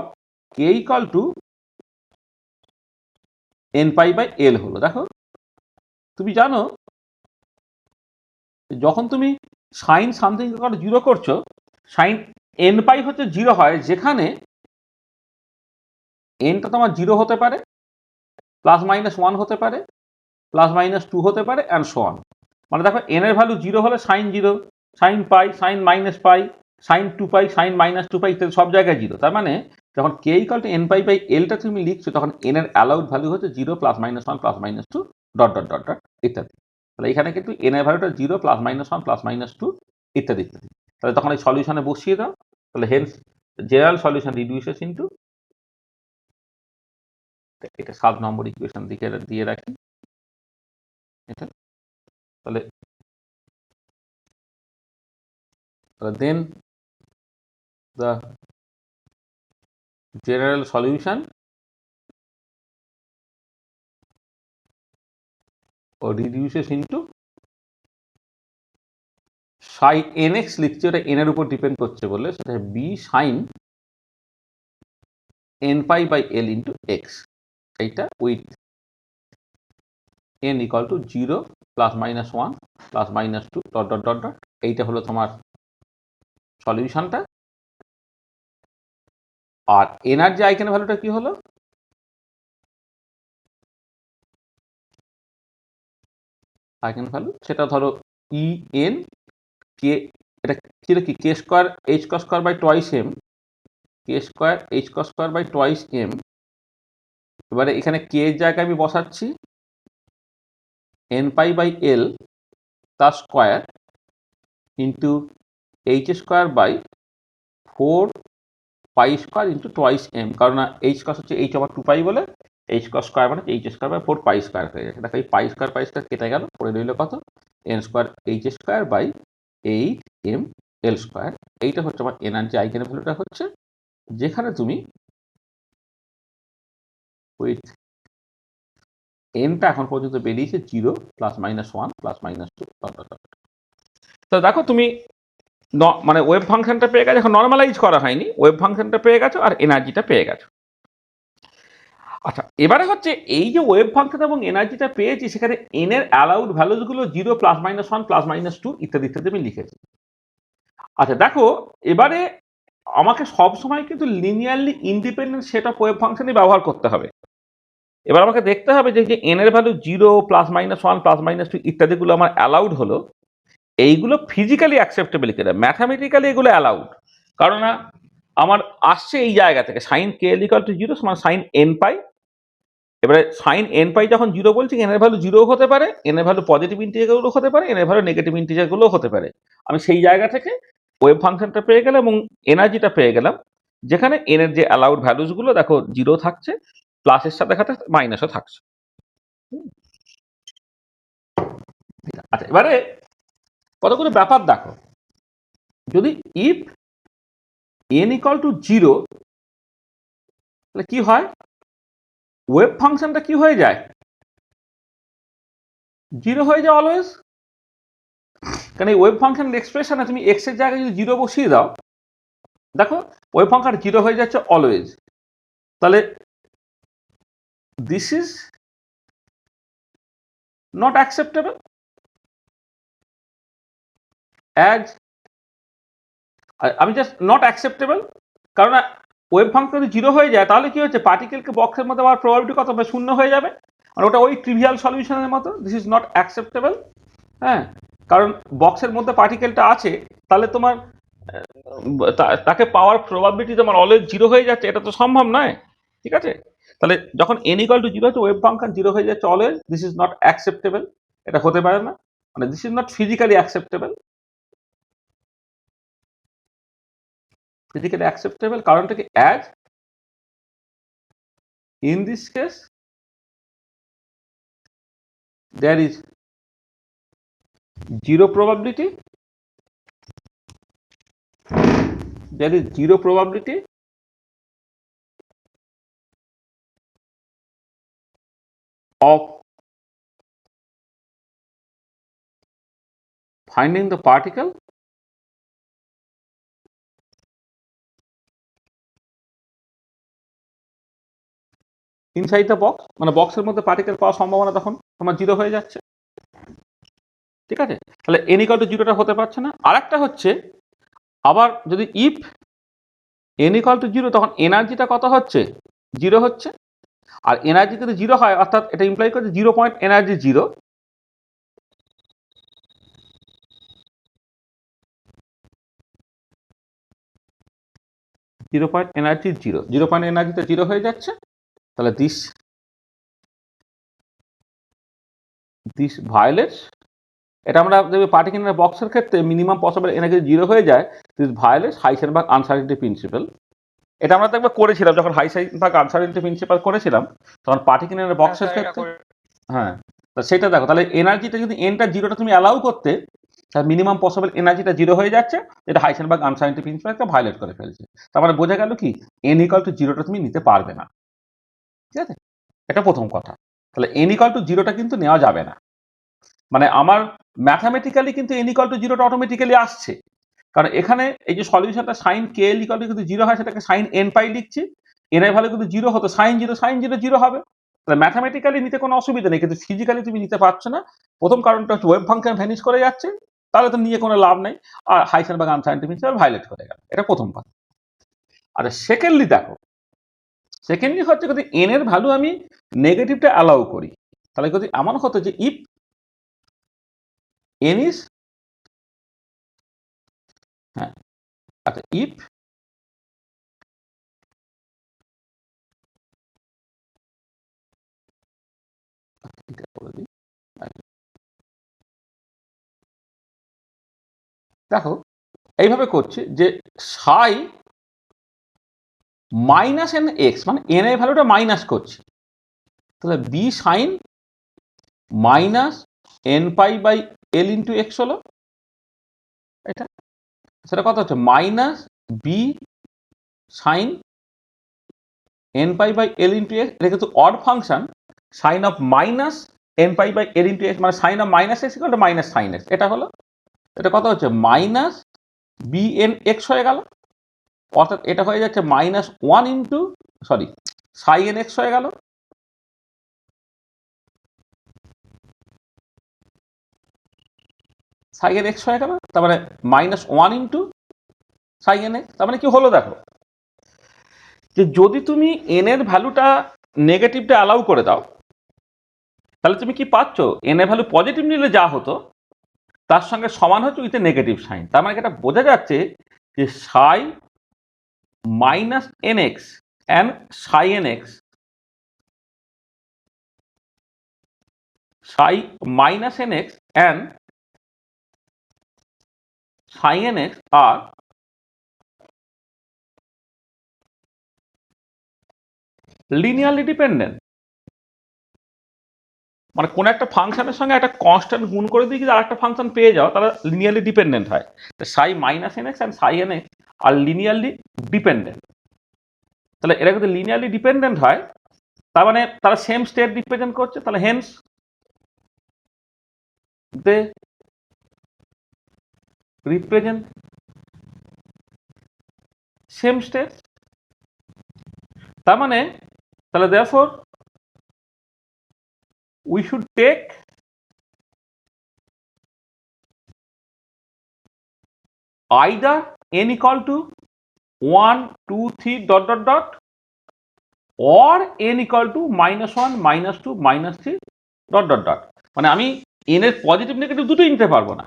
k equal to n pi by L হলো। দেখো তুমি জানো যখন তুমি sine something equal to zero করছো, সাইন এন পাই হচ্ছে জিরো হয় যেখানে এনটা তোমার জিরো হতে পারে, প্লাস মাইনাস ওয়ান হতে পারে, প্লাস মাইনাস টু হতে পারে, অ্যান্ড সো অন। মানে দেখো এন এর ভ্যালু জিরো হলে sine zero, sine pi, sine minus pi, sine two pi, sine minus two pi ইত্যাদি সব জায়গায় জিরো। তার মানে যখন k equal to n pi by এলটা তুমি লিখছো তখন এন এর অ্যালাউড ভ্যালু হচ্ছে zero, plus minus one, plus minus two, dot dot dot dot ইত্যাদি। তাহলে এখানে কিন্তু এন এর ভ্যালুটা zero, plus minus one, plus minus two ইত্যাদি ইত্যাদি। তাহলে তখন এই সলিউশনে বসিয়ে দাও, তাহলে hence general solution reduces into, এটা 7 নম্বর ইকুয়েশন দিকে দিয়ে রাখি এটা। তাহলে then the general solution or reduces into sin nx লিখছে, ওটা n এর উপর ডিপেন্ড করছে বলে সেটা b sin n pi by l into x, এইটা with n equal to 0 plus minus 1 plus minus 2 dot dot dot dot. এইটা হলো তোমার সলিউশনটা। আর এনার্জি আইগেন ভ্যালুটা কি হলো? আইগেন ভ্যালু সেটা ধরো ই এন কে, এটা ছিল কি k square h cross square by twice m, k square h cross square by twice m. এবারে এখানে কে এর জায়গায় আমি বসাচ্ছি এন পাই বাই এল তার square into h square by 4 pi square into twice m, কারণ এইচ কস হচ্ছে h over 2 pi বলে এইচ কস স্কোয়ার মানে h square by 4 pi square হয়ে যাচ্ছে। দেখো এই পাই স্কোয়ার কেটে গেল, পড়ে রইল কত? N square h square by 8 m l square. এইটা হচ্ছে আমার এনার্জি আইগেন ভ্যালুটা হচ্ছে, যেখানে তুমি উইথ এনটা এখন পর্যন্ত বেরিয়েছে 0 plus minus 1 plus minus 2 dot dot. তো দেখো তুমি মানে ওয়েভ ফাংশনটা পেয়ে গেছো, এখন নর্মালাইজ করা হয়নি, ওয়েভ ফাংশনটা পেয়ে গেছো আর এনার্জিটা পেয়ে গেছো। আচ্ছা এবারে হচ্ছে এই যে ওয়েভ ফাংশন এবং এনার্জিটা পেয়েছি সেখানে এন এর অ্যালাউড ভ্যালুসগুলো 0 প্লাস মাইনাস 1 প্লাস মাইনাস 2 ইত্যাদি ইত্যাদি আমি লিখেছি। আচ্ছা দেখো এবারে আমাকে সবসময় কিন্তু linearly independent set of wave ফাংশনই ব্যবহার করতে হবে। এবার আমাকে দেখতে হবে যে এন এর value 0 plus minus 1 plus minus 2 ইত্যাদিগুলো আমার অ্যালাউড হলো, এইগুলো ফিজিক্যালি অ্যাকসেপ্টেবল কিনা, ম্যাথামেটিক্যালি এগুলো অ্যালাউড। কারণ আমার আসছে এই জায়গা থেকে sine k L equal to 0 সমান সাইন এন পাই। এবারে সাইন এন পাই যখন 0 বলছি, এন এর ভ্যালু 0 হতে পারে, এন এর ভ্যালু পজিটিভ ইন্টিজারগুলো হতে পারে, এন এর ভ্যালু নেগেটিভ ইন্টিজারগুলো হতে পারে। আমি সেই জায়গা থেকে ওয়েভ ফাংশনটা পেয়ে গেলাম এবং এনার্জিটা পেয়ে গেলাম, যেখানে এন এর যে অ্যালাউড ভ্যালুসগুলো দেখো 0 থাকছে, প্লাসের সাথে সাথে মাইনাসও থাকছে। আচ্ছা এবারে কতগুলো ব্যাপার দেখো, যদি ইফ এন ইকুয়াল টু 0 তাহলে কি হয়, ওয়েভ ফাংশনটা কি হয়ে যায়, জিরো হয়ে যায় অলওয়েজ, কারণ এই ওয়েভ ফাংশনের এক্সপ্রেশনে তুমি এক্স এর জায়গায় যদি জিরো বসিয়ে দাও, দেখো ওয়েভ ফাংশন জিরো হয়ে যাচ্ছে অলওয়েজ। তাহলে this is not acceptable as, আমি জাস্ট নট অ্যাকসেপ্টেবল, কারণ ওয়েভ ফাংশন যদি জিরো হয়ে যায় তাহলে কি হচ্ছে, পার্টিকেলকে বক্সের মধ্যে আবার প্রবাবিলিটি কত হবে, শূন্য হয়ে যাবে, আর ওটা ওই ট্রিভিয়াল সলিউশনের মতো। This is not acceptable. হ্যাঁ, কারণ বক্সের মধ্যে পার্টিকেলটা আছে, তাহলে তোমার তাকে পাওয়ার প্রবাবিলিটি তোমার অলওয়েজ জিরো হয়ে যাচ্ছে, এটা তো সম্ভব নয়। ঠিক আছে, তাহলে যখন n ইকুয়াল টু জিরো হচ্ছে ওয়েভ ফাংশন জিরো হয়ে যাচ্ছে always, this is not acceptable, এটা হতে পারে না, মানে this is not physically acceptable. Physically acceptable কারণটা কি, as in this case there is zero probability, there is zero probability of finding the particle inside the box, মানে বক্সের মধ্যে পার্টিকেল পাওয়ার সম্ভাবনা তখন তোমার জিরো হয়ে যাচ্ছে। ঠিক আছে, তাহলে n ইকুয়াল টু জিরোটা হতে পারছে না। আরেকটা হচ্ছে আবার যদি if n equal two zero, তখন এনার্জিটা কত হচ্ছে, জিরো হচ্ছে। আর এনার্জি যদি জিরো হয়, অর্থাৎ এটা ইমপ্লাই করছে zero point energy zero, zero point energy zero, zero point এনার্জিতে জিরো হয়ে যাচ্ছে। তাহলে দিস ভায়োলেটস, এটা আমরা দেখবে পার্টিকেলের বক্সের ক্ষেত্রে মিনিমাম পসিবল এনার্জি জিরো হয়ে যায়, দিস ভায়োলেটস হাইসেনবার্গ আনসার্টেনিটি প্রিন্সিপাল। এটা আমরা দেখবে করেছিলাম যখন হাইসেনবার্গ আনসার্টেনিটি প্রিন্সিপাল করেছিলাম, তখন পার্টিকেলের বক্সের ক্ষেত্রে। হ্যাঁ, তা সেটা দেখো, তাহলে এনার্জিটা যদি এনটা জিরোটা তুমি অ্যালাউ করতে, তাহলে মিনিমাম পসিবল এনার্জিটা জিরো হয়ে যাচ্ছে, এটা হাইসেনবার্গ আনসার্টেনিটি প্রিন্সিপালকে ভায়োলেট করে ফেলছে। তার মানে বোঝা গেল কি, এন ইকুয়াল টু জিরোটা তুমি নিতে পারবে না। ঠিক আছে, এটা প্রথম কথা। তাহলে এন ইকুয়াল টু জিরোটা কিন্তু নেওয়া যাবে না, মানে আমার ম্যাথামেটিক্যালি কিন্তু n ইকুয়াল টু জিরোটা অটোমেটিক্যালি আসছে, কারণ এখানে এই যে সলিউশনটা sine k L equal to যদি জিরো হয়, সেটাকে সাইন এন পাই লিখছি, এন এর ভ্যালু কিন্তু জিরো হতো, সাইন জিরো জিরো হবে। তাহলে ম্যাথামেটিক্যালি নিতে কোনো অসুবিধা নেই, কিন্তু ফিজিক্যালি তুমি নিতে পারছো না। প্রথম কারণটা হচ্ছে ওয়েভ ফাংশন ভ্যানিশ করে যাচ্ছে, তাহলে তো নিয়ে কোনো লাভ নেই, আর হাইসেনবার্গ আনসার্টেনিটি প্রিন্সিপাল ভায়োলেট করে গেল, এটা প্রথম কথা। আর সেকেন্ডলি দেখো, সেকেন্ডলি হচ্ছে যদি এন এর ভ্যালু আমি নেগেটিভটা অ্যালাউ করি, তাহলে যদি এমন হতো যে ইফ এন ইজ, হ্যাঁ আচ্ছা, ইফ দেখো এইভাবে করছি যে সাই মাইনাস এন এক্স, মানে এন এর ভ্যালুটা মাইনাস করছি, তাহলে B sine minus n pi by L into x হলো এটা, সেটা কত হচ্ছে minus B sine n pi by L into x. এটা কিন্তু odd function, sine of minus n pi by L into x, মানে sine of minus x equal to minus sine x, এটা হলো, এটা কত হচ্ছে মাইনাস বি এন এক্স হয়ে গেল, অর্থাৎ এটা হয়ে যাচ্ছে মাইনাস ওয়ান ইন্টু সরি সাই এন এক্স হয়ে গেল, সাই এন এক্স হয়ে গেল, তার মানে মাইনাস ওয়ান ইন্টু সাই এন এক্স। তার মানে কি হলো দেখো, যে যদি তুমি এন এর ভ্যালুটা নেগেটিভটা অ্যালাউ করে দাও, তাহলে তুমি কি পাচ্ছ, এন এর ভ্যালু পজিটিভ নিলে যা হতো তার সঙ্গে সমান হচ্ছে উইথ এ নেগেটিভ সাইন। তার মানে এটা বোঝা যাচ্ছে যে psi minus n x and Sai N x, Sai minus n x and Sai N x R linearly dependent. মানে কোন একটা ফাংশনের সঙ্গে একটা কনস্ট্যান্ট গুণ করে দিয়ে যদি আরেকটা ফাংশন পেয়ে যাও, তারা লিনিয়ারলি ডিপেন্ডেন্ট হয়। সাই minus n x and Sai N x R linearly dependent. তাহলে এরা যদি লিনিয়ারলি ডিপেন্ডেন্ট হয়, তার মানে তারা সেম স্টেট রিপ্রেজেন্ট করছে, তাহলে Haynes they represent same state। তার মানে তাহলে therefore we should take either n equal to 1 2 3 dot dot dot or n equal to -1 -2 -3 dot dot dot। মানে আমি n এর পজিটিভ নেগেটিভ দুটোই নিতে পারবো না,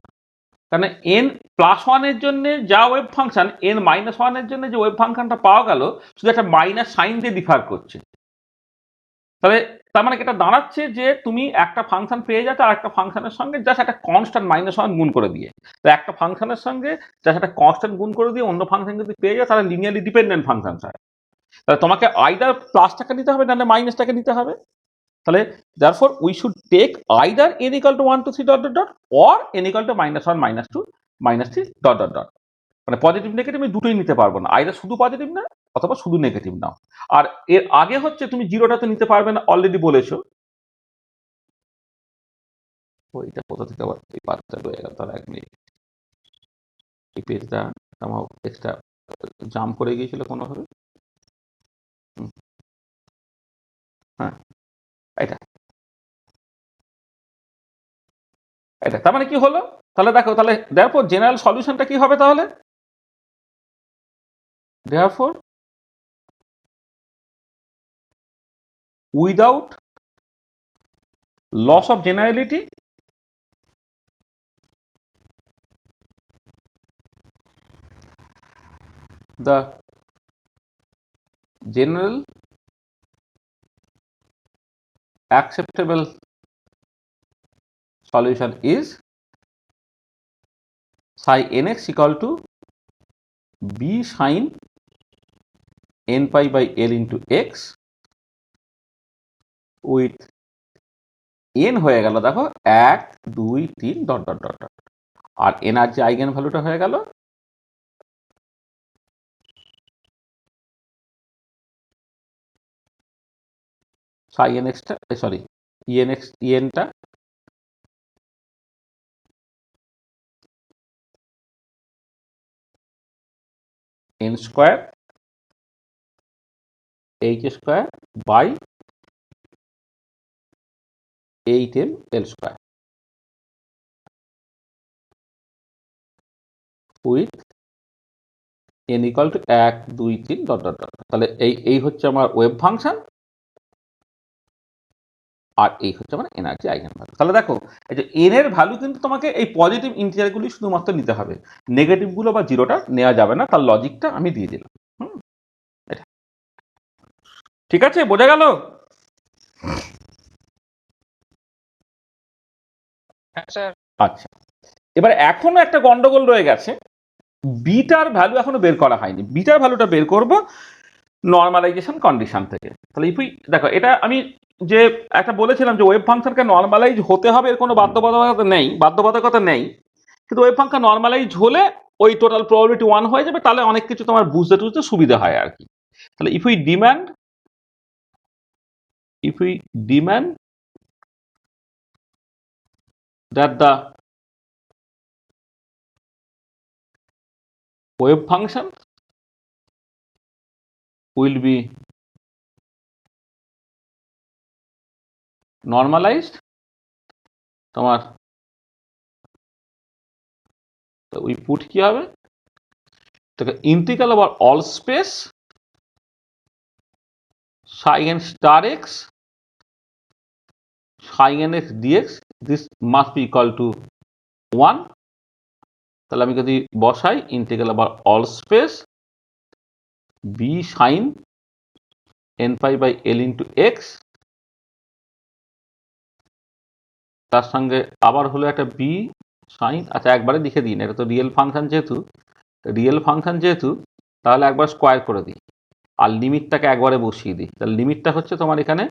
কারণ n +1 এর জন্য যা ওয়েভ ফাংশন n -1 এর জন্য যে ওয়েভ ফাংশনটা পাওয়া গেল শুধু একটা মাইনাস সাইন দিয়ে ডিফার করছে। তাহলে তার মানে এটা দাঁড়াচ্ছে যে তুমি একটা ফাংশন পেয়ে যাচ্ছ আর একটা ফাংশনের সঙ্গে জাস্ট একটা কনস্ট্যান্ট -1 গুণ করে দিয়ে, তো একটা ফাংশনের সঙ্গে জাস্ট একটা কনস্ট্যান্ট গুণ করে দিয়ে অন্য ফাংশন যদি পেয়ে যাও তাহলে লিনিয়ারলি ডিপেন্ডেন্ট ফাংশন হয়। তাহলে তোমাকে আইদার প্লাসটাকে নিতে হবে নাহলে মাইনাসটাকে নিতে হবে। তাহলে therefore we should take either n equal to 1 2 3 dot dot dot or n equal to -1 -2 -3 dot dot dot। মানে পজিটিভ নেগেটিভ আমি দুটোই নিতে পারবো না, আইদার শুধু পজিটিভ না অথবা শুধু নেগেটিভ নাও। আর এর আগে হচ্ছে তুমি জিরোটা তো নিতে পারবে না, অলরেডি বলেছো। ওইটা কোথা থেকে আবার এই পাঁচটা রয়ে গেল, তার 1 মিনিট। এই পেজটা আমার এক্সট্রা জাম্প করে গিয়েছিল কোনোভাবে। হ্যাঁ এটা এটা তার মানে কি হলো, তাহলে দেখো তাহলে therefore জেনারেল সলিউশনটা কি হবে তাহলে, therefore without loss of generality the general acceptable solution is psi nx equal to b sin n pi by l into x with n হয়ে গেল দেখো 1 2 3 ডট ডট ডট ডট, আর এনার যে আইগেন ভ্যালুটা হয়ে গেল psi nx টা সরি enx enটা n square h square by 8m l square with n equal to 1 2 3 dot dot dot. তাহলে এই হচ্ছে আমার ওয়েভ ফাংশন আর এই হচ্ছে আমার এনার্জি আইগেন ভ্যালু। তাহলে দেখো এই যে এন এর ভ্যালু কিন্তু তোমাকে এই পজিটিভ ইন্টিজারগুলি শুধুমাত্র নিতে হবে, নেগেটিভ গুলো বা জিরোটা নেওয়া যাবে না, তার লজিকটা আমি দিয়ে দিলাম। এটা ঠিক আছে, বোঝা গেল? হ্যাঁ স্যার। আচ্ছা, এবার এখনো একটা গন্ডগোল রয়ে গেছে, বিটার ভ্যালু এখনো বের করা হয়নি। বিটার ভ্যালুটা বের করব নর্মালাইজেশন কন্ডিশন থেকে। তাহলে ইফ দেখো এটা আমি যে একটা বলেছিলাম যে ওয়েভ ফাংশনকে নর্মালাইজ হতে হবে এর কোনো বাধ্যবাধকতা নেই, কিন্তু ওয়েভ ফাংশন নর্মালাইজ হলে ওই টোটাল প্রবাবিলিটি 1 হয়ে যাবে, তাহলে অনেক কিছু তোমার বুঝতে টুঝতে সুবিধা হয় আর কি। তাহলে if we demand that the wave function will be normalized তোমার, তো উই পুট কি হবে, integral over all space sin star x sin x dx this must be equal to 1। তাহলে আমি যদি বসাই integral over all space b sin n pi by l into x, তার সঙ্গে আবার হলো একটা b sin, আচ্ছা একবারে লিখে দিন, এটা তো রিয়েল ফাংশন যেহেতু তাহলে একবার স্কোয়ার করে দিই আর লিমিটটাকে একবারে বসিয়ে দিই। তাহলে লিমিটটা হচ্ছে তোমার এখানে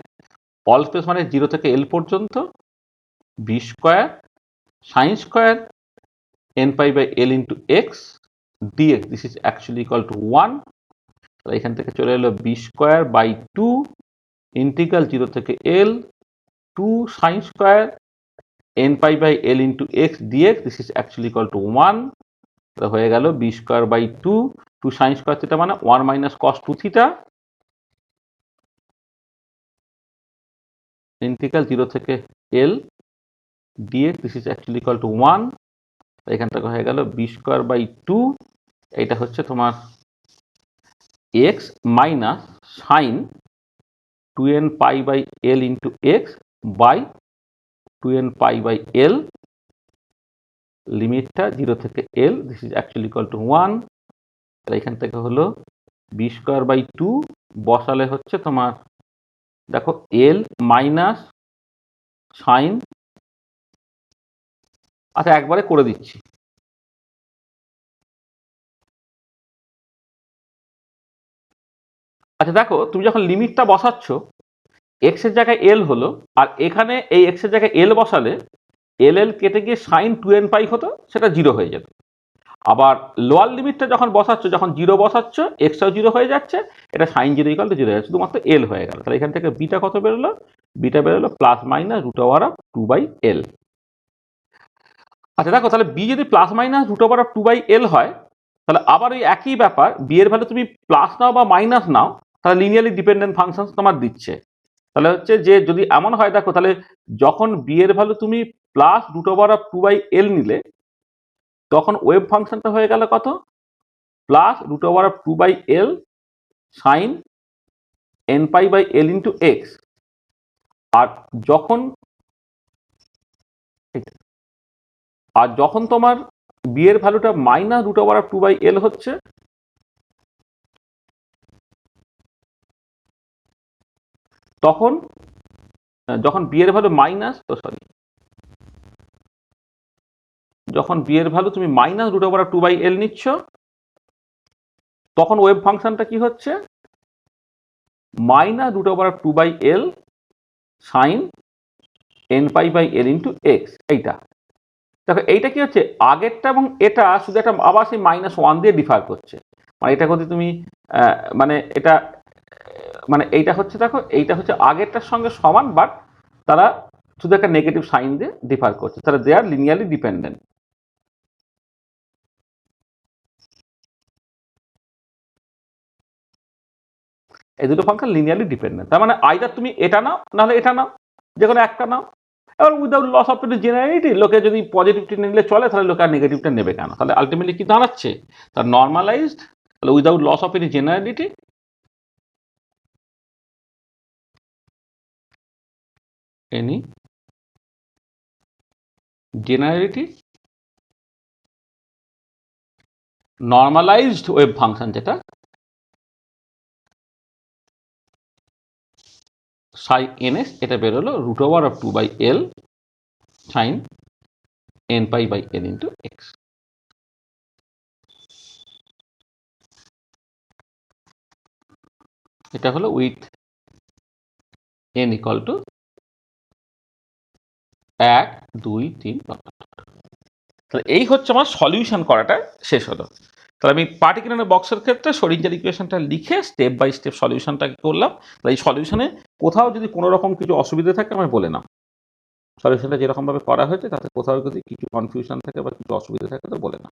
অল স্পেস মানে 0 থেকে l পর্যন্ত b square sin square n pi by l into x dx this is actually equal to 1। তাহলে এখান থেকে চলে এলো b স্কোয়ার বাই 2 ইন্টিগ্রাল 0 থেকে l 2 sin square n pi by l into x dx, this is actually equal to 1, হয়ে গেল b square by 2 2 sin square theta মানে 1 minus cos 2 theta integral 0 থেকে l dx, this is actually equal to 1, এখান থেকে হয়ে গেল b square by 2, এটা হচ্ছে তোমার x minus sin 2n pi by l into x by 2n pi by l, লিমিটটা 0 থেকে l, this is actually equal to 1, তাহলে এখান থেকে হলো b square by 2 বসালে হচ্ছে তোমার দেখো l মাইনাস সাইন, আচ্ছা একবারে করে দিচ্ছি, আচ্ছা দেখো তুমি যখন লিমিটটা বসাচ্ছ x এর জায়গায় l হলো, আর এখানে এই x এর জায়গায় l বসালে l কেটে গিয়ে সাইন 2n পাই হতো, সেটা 0 হয়ে যেত। আবার লোয়ার লিমিটটা যখন বসাচ্ছ, যখন 0 বসাচ্ছ এক্সটাও 0 হয়ে যাচ্ছে, এটা সাইন 0 ইকুয়াল টু 0 হয়ে যাচ্ছে, শুধুমাত্র l হয়ে গেল। তাহলে এখান থেকে বিটা কত বেরোলো, বিটা বেরোলো plus minus root over of 2/l। আচ্ছা দেখো তাহলে b যদি plus minus root over of 2/l হয়, তাহলে আবার ওই একই ব্যাপার, b এর ভ্যালু তুমি প্লাস নাও বা মাইনাস নাও, তাহলে লিনিয়ারলি ডিপেন্ডেন্ট ফাংশন তোমার দিচ্ছে। তাহলে হচ্ছে যে যদি এমন হয় দেখো, তাহলে যখন b এর ভ্যালু তুমি plus root over of 2/l নিলে, তখন ওয়েভ ফাংশনটা হয়ে গেল কত, plus root over of 2/l sine n pi by l into x. আর যখন তোমার b এর ভ্যালুটা minus root over of 2/l হচ্ছে, তখন যখন b এর ভ্যালু মাইনাস, যখন b এর ভ্যালু তুমি minus root over of 2/l নিচ্ছ, তখন ওয়েভ ফাংশনটা কি হচ্ছে, minus root over of 2/l sine n pi by l into x. এইটা দেখো, এইটা কি হচ্ছে, আগেরটা এবং এটা শুধু একটা আবার সেই -1 দিয়ে ডিফার করছে, মানে এটা যদি তুমি মানে এটা মানে এইটা হচ্ছে দেখো, এইটা হচ্ছে আগেরটার সঙ্গে সমান, বাট তারা শুধু একটা নেগেটিভ সাইন দিয়ে ডিফার করছে, তাহলে দে আর লিনিয়ারলি ডিপেন্ডেন্ট। এই দুটো ফাংশন লিনিয়ারলি ডিপেন্ডেন্ট, তার মানে আইদার তুমি এটা নাও নাহলে এটা নাও, যে কোনো একটা নাও। এবার উইদাউট লস অফ জেনারেলিটি, লোকে যদি পজিটিভটি নিলে চলে, তাহলে লোকে আর নেগেটিভটা নেবে কেন? তাহলে আলটিমেটলি কি দাঁড়াচ্ছে, তার নর্মালাইজড, তাহলে without loss of any generality, any generality, normalized wave function যেটা সাই ns, এটা বেরোলো root over of 2/l sine n pi by l into x. এটা হলো উইথ n ইকুয়াল টু 1 2 3। তাহলে এই হচ্ছে আমার সলিউশন করাটা শেষ হলো। তাহলে আমি পার্টিকুলার বক্সের ক্ষেত্রে শ্রোডিঞ্জার ইকুয়েশনটা লিখে স্টেপ বাই স্টেপ সলিউশনটা করলাম। তাহলে এই সলিউশনে কোথাও যদি কোনো রকম কিছু অসুবিধা থাকে আমার বলে নাও, সলিউশনটা যেরকমভাবে করা হয়েছে তাতে কোথাও যদি কিছু কনফিউশন থাকে বা কিছু অসুবিধা থাকে তো বলে নাও।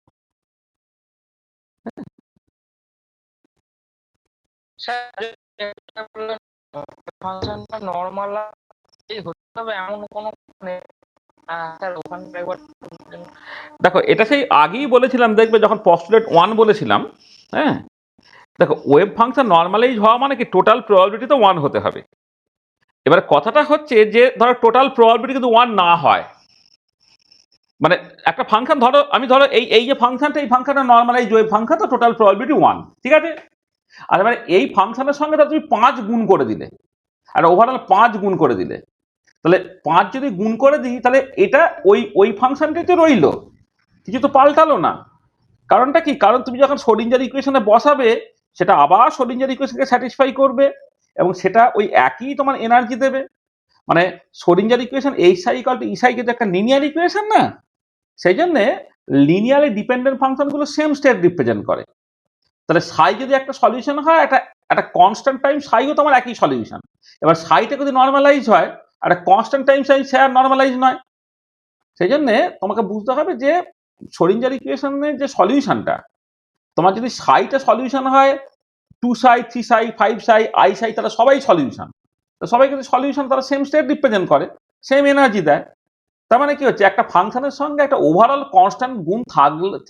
ফাংশনটা নরমাল হতে হবে এমন কোনো দেখো এটা সেই আগেই বলেছিলাম, দেখবে যখন পস্টুলেট 1 বলেছিলাম, হ্যাঁ দেখো ওয়েভ ফাংশন নর্মালাইজ হওয়া মানে কি টোটাল প্রবাবিলিটি তো 1 হতে হবে। এবার কথাটা হচ্ছে যে ধরো টোটাল প্রবাবিলিটি কিন্তু 1 না হয়, মানে একটা ফাংশন ধরো, আমি ধরো এই যে ফাংশনটা, এই ফাংশনটা নর্মালাইজ ওয়েভ ফাংশন, তো টোটাল প্রবাবিলিটি 1, ঠিক আছে। আর এবার এই ফাংশনের সঙ্গে তুমি 5 গুণ করে দিলে, আর ওভারঅল 5 গুণ করে দিলে, তাহলে 5 যদি গুণ করে দিই, তাহলে এটা ওই ফাংশনটাই তো রইলো, কিছু তো পাল্টালো না। কারণটা কি, কারণ তুমি যখন শ্রোডিঞ্জার ইকুয়েশনে বসাবে, সেটা আবার শ্রোডিঞ্জার ইকুয়েশনকে স্যাটিসফাই করবে এবং সেটা ওই একই তোমার এনার্জি দেবে। মানে Schrödinger equation H psi equal to E psi কিন্তু একটা লিনিয়ার ইকুয়েশন না, সেই জন্য লিনিয়ারলি ডিপেন্ডেন্ট ফাংশনগুলো সেম স্টেট রিপ্রেজেন্ট করে। তাহলে সাই যদি একটা সলিউশন হয়, একটা কনস্ট্যান্ট টাইম সাইও তোমার একই সলিউশন। এবার সাইটা যদি নর্মালাইজ হয়, একটা কনস্ট্যান্ট টাইম সাই সে আর নর্মালাইজ নয়, সেই জন্য তোমাকে বুঝতে হবে যে শ্রোডিঞ্জার ইকুয়েশনের যে সলিউশনটা, তোমার যদি সাইটা সলিউশন হয় 2 সাই 3 সাই 5 সাই আই সাই তারা সবাই সলিউশন, তো সবাই কিন্তু সলিউশন তারা সেম স্টেট রিপ্রেজেন্ট করে, সেম এনার্জি দেয়। তার মানে কি হচ্ছে একটা ফাংশনের সঙ্গে একটা ওভারঅল কনস্ট্যান্ট গুণ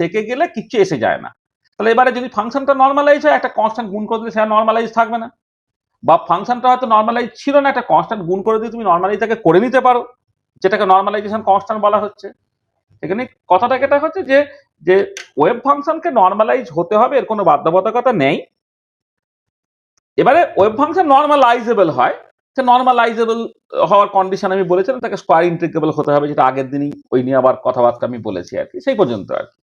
থেকে গেলে কিচ্ছু এসে যায় না। তাহলে এবারে যদি ফাংশনটা নর্মালাইজ হয় একটা কনস্ট্যান্ট গুণ করে দিলে সেটা নর্মালাইজ থাকবে না, বা ফাংশনটা হয়তো নর্মালাইজ ছিল না একটা কনস্ট্যান্ট গুণ করে দিয়ে তুমি নর্মালাইজটাকে করে নিতে পারো, যেটাকে নর্মালাইজেশন কনস্ট্যান্ট বলা হচ্ছে। এখানে কথাটা এটা হচ্ছে যে যে ওয়েভ ফাংশনকে নর্মালাইজ হতে হবে এর কোনো বাধ্যবাধকতা নেই। এবারে ওয়েভ ফাংশন নর্মালাইজেবল হয়, সে নর্মালাইজেবল হওয়ার কন্ডিশন আমি বলেছিলাম তাকে স্কোয়ার ইন্টিগ্রেবল হতে হবে, যেটা আগের দিনই ওই নিয়ে আবার কথাবার্তা আমি বলেছি আর কি, সেই পর্যন্ত আর কি।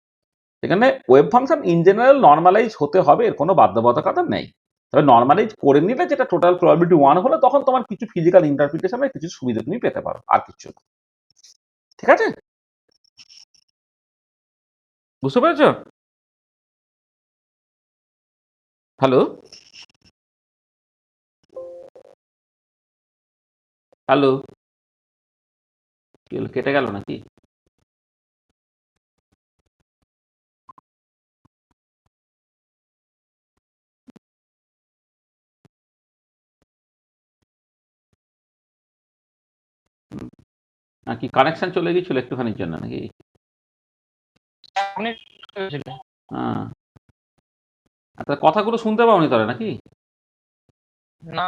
এখানে wave function in general normalise হতে হবে এর কোনো বাধ্যবাধকতা নেই, তবে নর্মালাইজ করে নিলে যেটা টোটাল প্রবাবিলিটি 1 হলো তখন তোমার কিছু ফিজিক্যাল ইন্টারপ্রিটেশনের কিছু সুবিধা তুমি পেতে পারো, আর কিছু না। ঠিক আছে, বুঝতে পেরেছো? হ্যালো হ্যালো, কেটে গেল নাকি? নাকি কানেকশন চলে গিয়েছিল একটুখানির জন্য নাকি? আপনি করেছিলেন। হ্যাঁ, তার কথাগুলো শুনতে পাওনি তাহলে নাকি? না,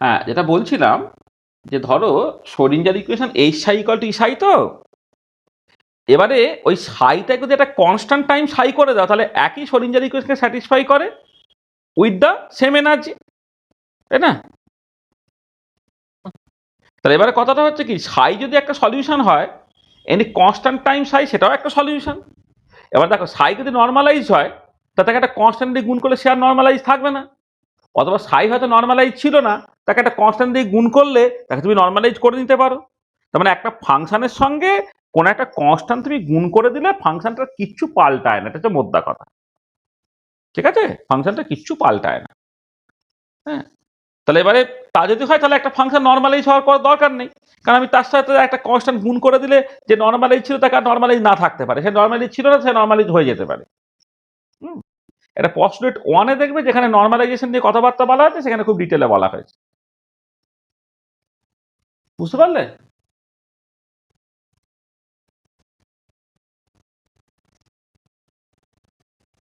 হ্যাঁ, যেটা বলছিলাম যে ধরো Schrödinger equation H psi equal to E psi, তো এবারে ওই সাইটাকে যদি একটা কনস্ট্যান্ট টাইম সাই করে দাও তাহলে একই শ্রোডিঞ্জার ইকুয়েশনকে স্যাটিসফাই করে উইথ দ্য সেম এনার্জি, তাই না? তাহলে এবারে কথাটা হচ্ছে কি, সাই যদি একটা সলিউশন হয়, এনি কনস্ট্যান্ট টাইম সাই সেটাও একটা সলিউশন। এবার দেখো সাই যদি নর্মালাইজ হয় তাকে একটা কনস্ট্যান্ট দিয়ে গুণ করলে সে আর নর্মালাইজ থাকবে না, অথবা সাই হয়তো নর্মালাইজ ছিল না, তাকে একটা কনস্ট্যান্ট দিয়ে গুণ করলে তাকে তুমি নর্মালাইজ করে নিতে পারো। তার মানে একটা ফাংশনের সঙ্গে কোন একটা কনস্ট্যান্ট তুমি গুণ করে দিলে ফাংশনটা কিচ্ছু পাল্টায় না, এটা হচ্ছে মোদ্দা কথা। ঠিক আছে, ফাংশনটা কিচ্ছু পাল্টায় না। হ্যাঁ, তাহলে এবারে তা যদি হয় তাহলে একটা ফাংশন নর্মালাইজ হওয়ার পর দরকার নেই, কারণ আমি তার সাথে একটা কনস্ট্যান্ট গুণ করে দিলে যে নর্মালাইজ ছিল তাকে আর নর্মালাইজ না থাকতে পারে, সে নর্মালাইজ ছিল না সে নর্মালাইজ হয়ে যেতে পারে। হুম, এটা পস্টুলেট 1-এ দেখবে যেখানে নর্মালাইজেশন নিয়ে কথাবার্তা বলা হয়েছে সেখানে খুব ডিটেলে বলা হয়েছে। বুঝতে পারলে?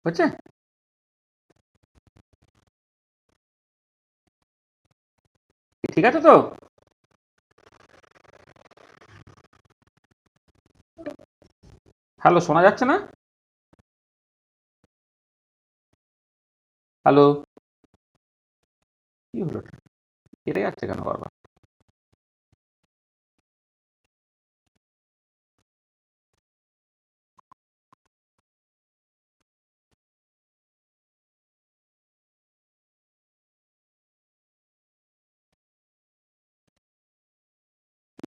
হচ্ছে? ঠিক আছে তো? হ্যালো, শোনা যাচ্ছে না? হ্যালো, কি হলো? কেটে যাচ্ছে কেন বারবার?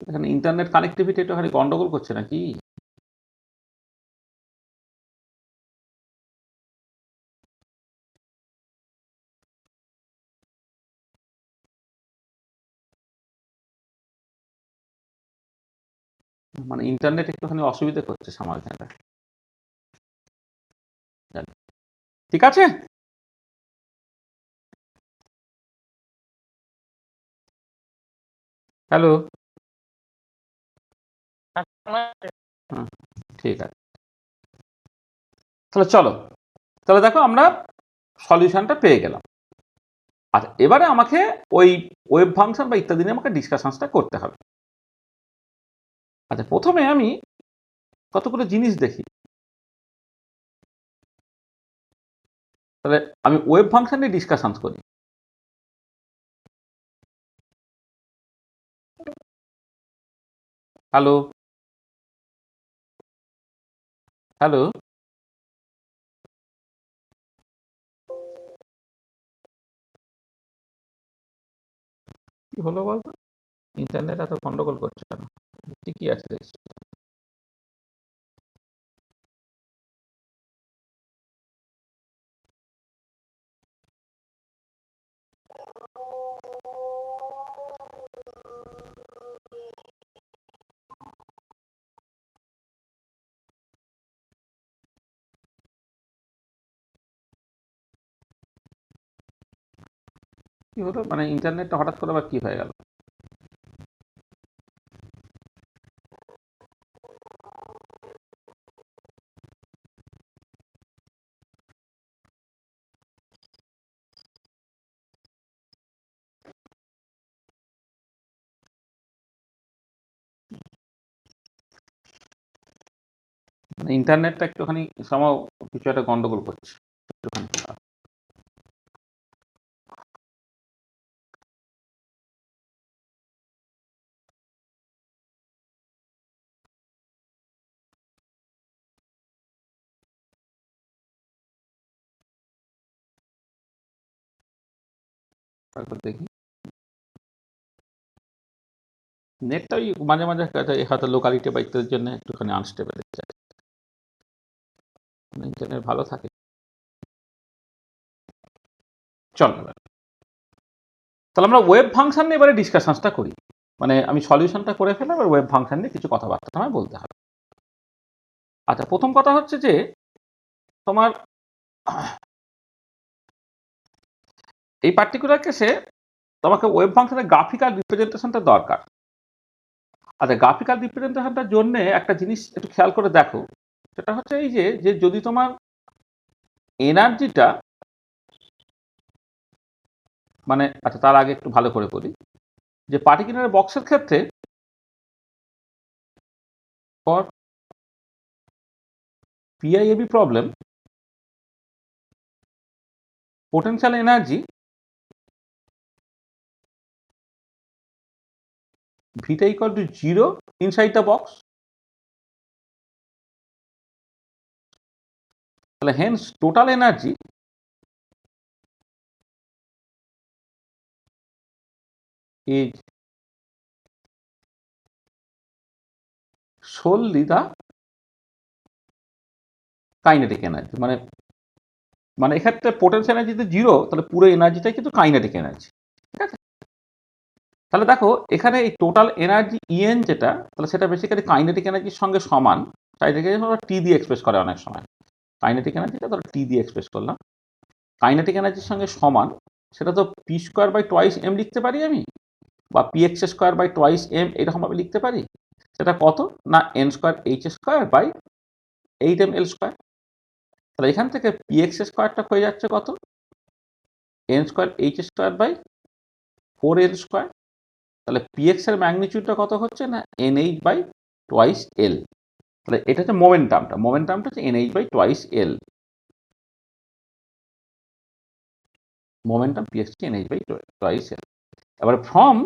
এখানে ইন্টারনেট কানেক্টিভিটি একটু খালি গন্ডগোল করছে নাকি? মানে ইন্টারনেট একটুখানি অসুবিধা করছে আমার এখানে। ঠিক আছে, হ্যালো, হ্যাঁ, ঠিক আছে। তাহলে চলো, তাহলে দেখো আমরা সলিউশনটা পেয়ে গেলাম। আচ্ছা, এবারে আমাকে ওই ওয়েভ ফাংশন বা ইত্যাদি নিয়ে আমাকে ডিসকাশনসটা করতে হবে। আচ্ছা, প্রথমে আমি কতগুলো জিনিস দেখি। তাহলে আমি ওয়েভ ফাংশন নিয়ে ডিসকাশনস করি। হ্যালো হ্যালো, কি হলো বলতো? ইন্টারনেট এত গন্ডগোল করছে কেন? ঠিকই আছে দেখছি। কি হলো, মানে ইন্টারনেটটা হঠাৎ করে আবার কি হয়ে গেল? মানে ইন্টারনেটটা একটুখানি সামাও কিছু একটা গন্ডগোল করছে একটুখানি। তারপর দেখি নেটটা ওই মাঝে মাঝে হয়তো লোকালিটি বা ইত্যাদির জন্য একটুখানি আনস্টেবল হয়ে যায়। ইন্টারনেট ভালো থাকে। চল এবার তাহলে আমরা ওয়েব ফাংশন নিয়ে এবারে ডিসকাশনসটা করি। মানে আমি সলিউশনটা করে ফেলে এবার ওয়েব ফাংশন নিয়ে কিছু কথাবার্তা আমায় বলতে হবে। আচ্ছা, প্রথম কথা হচ্ছে যে তোমার এই পার্টিকুলার কেসে তোমাকে ওয়েব ফাংশনের গ্রাফিক্যাল রিপ্রেজেন্টেশনটা দরকার। আচ্ছা, গ্রাফিক্যাল রিপ্রেজেন্টেশনটার জন্য একটা জিনিস একটু খেয়াল করে দেখো, সেটা হচ্ছে এই যে যে যদি তোমার এনার্জিটা মানে আচ্ছা তার আগে একটু ভালো করে বলি যে পার্টিকুলার বক্সের ক্ষেত্রে for PIAB problem potential energy vita equal to 0 inside the box. তাহলে hence total energy is solely the kinetic energy. মানে মানে এক্ষেত্রে পোটেনশিয়াল এনার্জি যদি জিরো তাহলে পুরো এনার্জিটাই কিন্তু কাইনেটিক এনার্জি। ঠিক আছে, তাহলে দেখো এখানে এই টোটাল এনার্জি ইএন যেটা, তাহলে সেটা বেসিক্যালি কাইনেটিক এনার্জির সঙ্গে সমান। তাই থেকে আমরা টি দিয়ে এক্সপ্রেস করে অনেক সময় কাইনেটিক এনার্জিটা, ধরো টি দিয়ে এক্সপ্রেস করলাম, কাইনেটিক এনার্জির সঙ্গে সমান। সেটা তো p square by twice m লিখতে পারি আমি, বা p x square by twice m এরকমভাবে লিখতে পারি। সেটা কত না n square h square by 8ml square. তাহলে এখান থেকে পি এক্স স্কোয়ারটা হয়ে যাচ্ছে কত, n square h square by 4l square. তাহলে পি এক্স এর ম্যাগনিটিউডটা কত হচ্ছে না n h by twice l. তাহলে এটা হচ্ছে মোমেন্টামটা, মোমেন্টামটা হচ্ছে n h by twice L. Momentum P x হচ্ছে এন এইচ বাই টোয়াইস এল। এবার from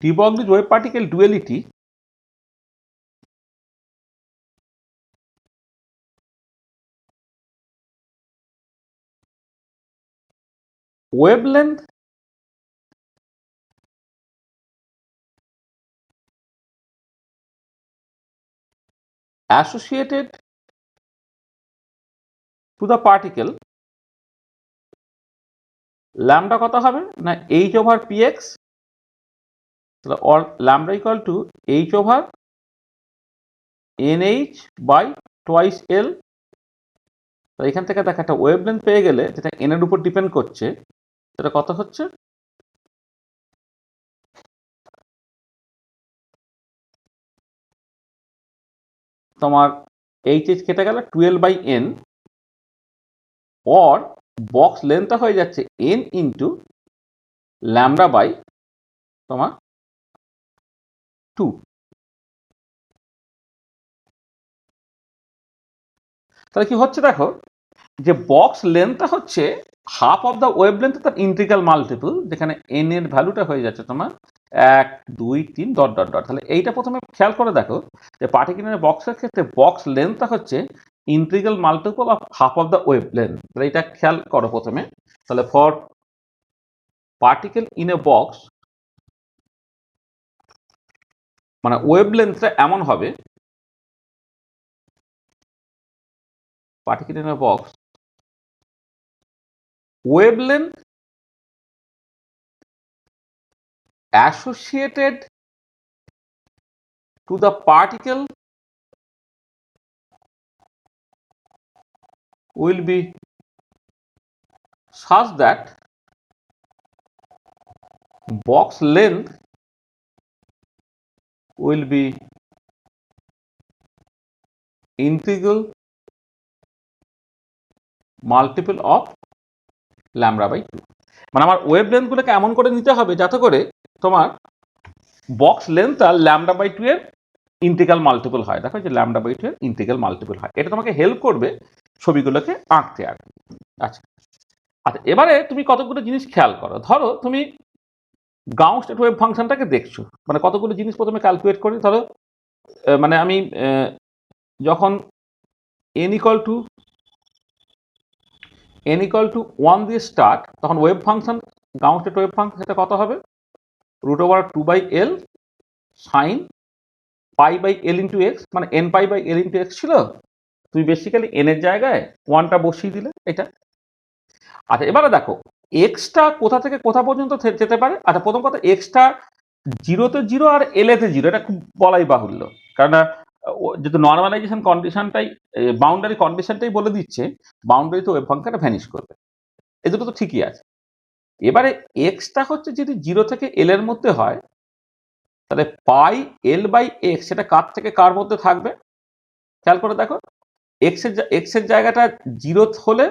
de Broglie's wave particle duality, wavelength associated to the particle lambda কত হবে না h ওভার px, তাহলে all lambda equal to h over nh by twice l। তো এখান থেকে দেখা একটা ওয়েভলেন্থ পেয়ে গেলে যেটা n এর উপর ডিপেন্ড করছে, সেটা কত হচ্ছে তোমার এইচ কেটে গেল 12 বাই n, অর বক্স লেন্থটা হয়ে যাচ্ছে n ইন্টু ল্যামডা বাই তোমার 2। তাহলে কি হচ্ছে দেখো যে বক্স লেন্থটা হচ্ছে half of the wave length, তার ইন্টিগ্রাল মাল্টিপল, যেখানে n এর ভ্যালুটা হয়ে যাচ্ছে তোমার 1 2 3 ডট ডট ডট। তাহলে এইটা প্রথমে খেয়াল করে দেখো যে পার্টিকুলার বক্সের ক্ষেত্রে বক্স লেন্থটা হচ্ছে integral multiple of half of the wave length. তাহলে এটা খেয়াল করো প্রথমে। তাহলে for particle in a box, মানে ওয়েভ লেন্থটা এমন হবে, particle in a box wave length associated to the particle will be such that box length will be integral multiple of lambda by 2। মানে আমার ওয়েভ লেন্থগুলোকে এমন করে নিতে হবে যাতে করে তোমার বক্স লেন্থ আর ল্যামডা বাই 2 এর ইন্টিগ্রাল মাল্টিপল হয়। দেখো যে ল্যামডা বাই 2 এর ইন্টিগ্রাল মাল্টিপল হয়, এটা তোমাকে হেল্প করবে ছবিগুলোকে আঁকতে আর কি। আচ্ছা আচ্ছা, এবারে তুমি কতগুলো জিনিস খেয়াল করো। ধরো তুমি গাউস স্টেট ওয়েভ ফাংশনটাকে দেখছো, মানে কতগুলো জিনিস প্রথমে ক্যালকুলেট করি। ধরো মানে আমি যখন n ইকুয়াল টু 1 দিয়ে স্টার্ট, তখন ওয়েভ ফাংশন গাউস স্টেট ওয়েভ ফাংশন সেটা কত হবে, √2/l sine pi by L into x, মানে n pi by L into x ছিল, তুমি বেসিক্যালি এন এর জায়গায় ওয়ানটা বসিয়ে দিলে এটা। আচ্ছা এবারে দেখো এক্সটা কোথা থেকে কোথা পর্যন্ত যেতে পারে। আচ্ছা প্রথম কথা, এক্সটা 0-তে 0 আর এল-এতে 0, এটা খুব বলাই বাহুল্য, কারণ যেহেতু নর্মালাইজেশন কন্ডিশনটাই বাউন্ডারি কন্ডিশনটাই বলে দিচ্ছে বাউন্ডারিতে ওয়েভ ফাংশনটা ভ্যানিশ করবে, এই দুটো তো ঠিকই আছে। এবারে এক্সটা হচ্ছে যদি 0 থেকে এল এর মধ্যে হয়, তাহলে পাই এল বাই এক্স সেটা কার থেকে কার মধ্যে থাকবে খেয়াল করে দেখো। এক্স এর জায়গাটা 0 হলে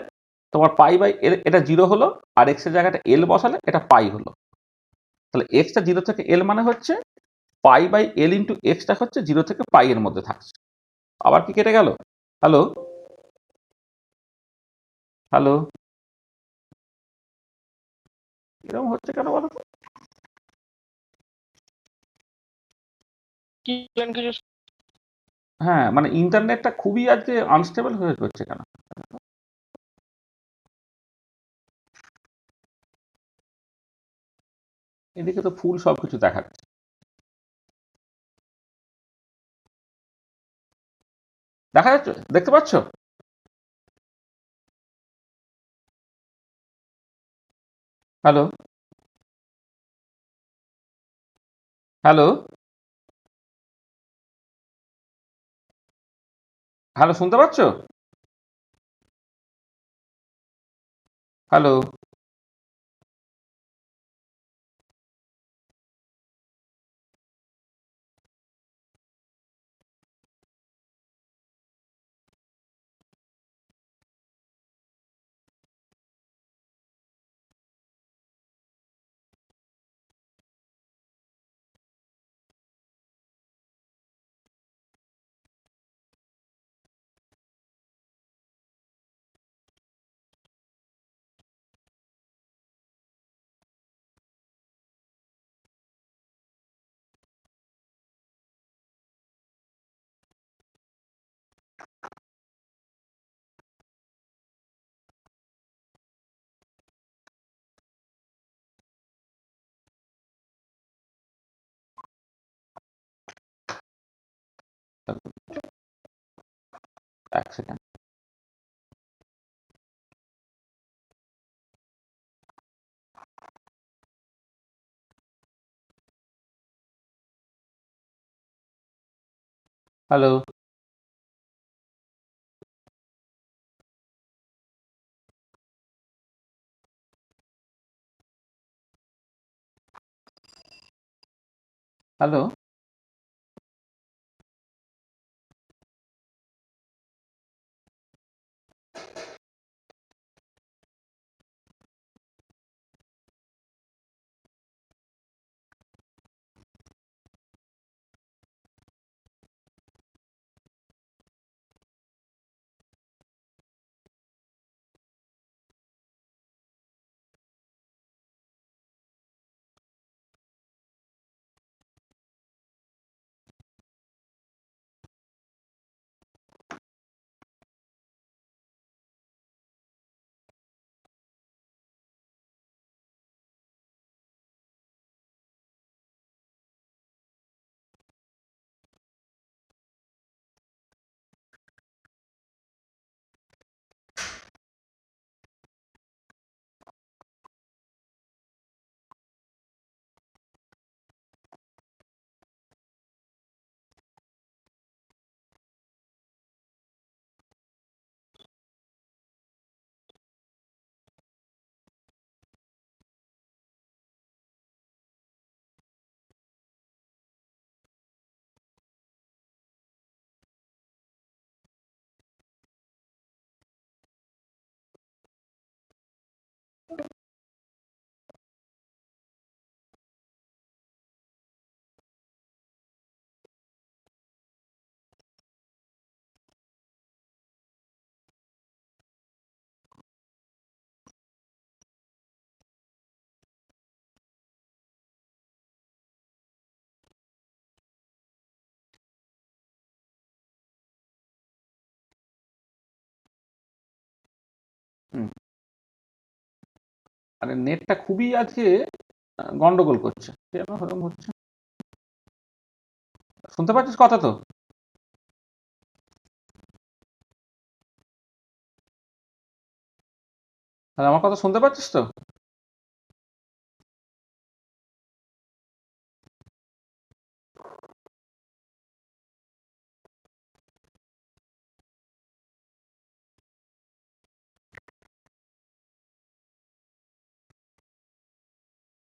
তোমার পাই বাই এল এটা 0 হলো, আর এক্স এর জায়গাটা এল বসালে এটা পাই হলো। তাহলে এক্সটা 0 থেকে এল মানে হচ্ছে পাই বাই এল ইন্টু এক্সটা হচ্ছে 0 থেকে পাই এর মধ্যে থাকছে। আবার কি কেটে গেল? হ্যালো হ্যালো, এরকম হচ্ছে কেন বলো তো? কিছু হ্যাঁ মানে ইন্টারনেটটা খুবই আজকে আনস্টেবল হয়ে যাচ্ছে কেন? এদিকে তো ফুল সবকিছু দেখাচ্ছে। দেখা যাচ্ছে, দেখতে পাচ্ছ? হ্যালো হ্যালো হ্যালো, শুনতে পাচ্ছ? হ্যালো এক সেকেন্ড। হ্যালো হ্যালো আরে নেটটা খুবই আজকে গন্ডগোল করছে, কেন হরম হচ্ছে? শুনতে পাচ্ছিস কথা তো? আর আমার কথা শুনতে পাচ্ছিস তো?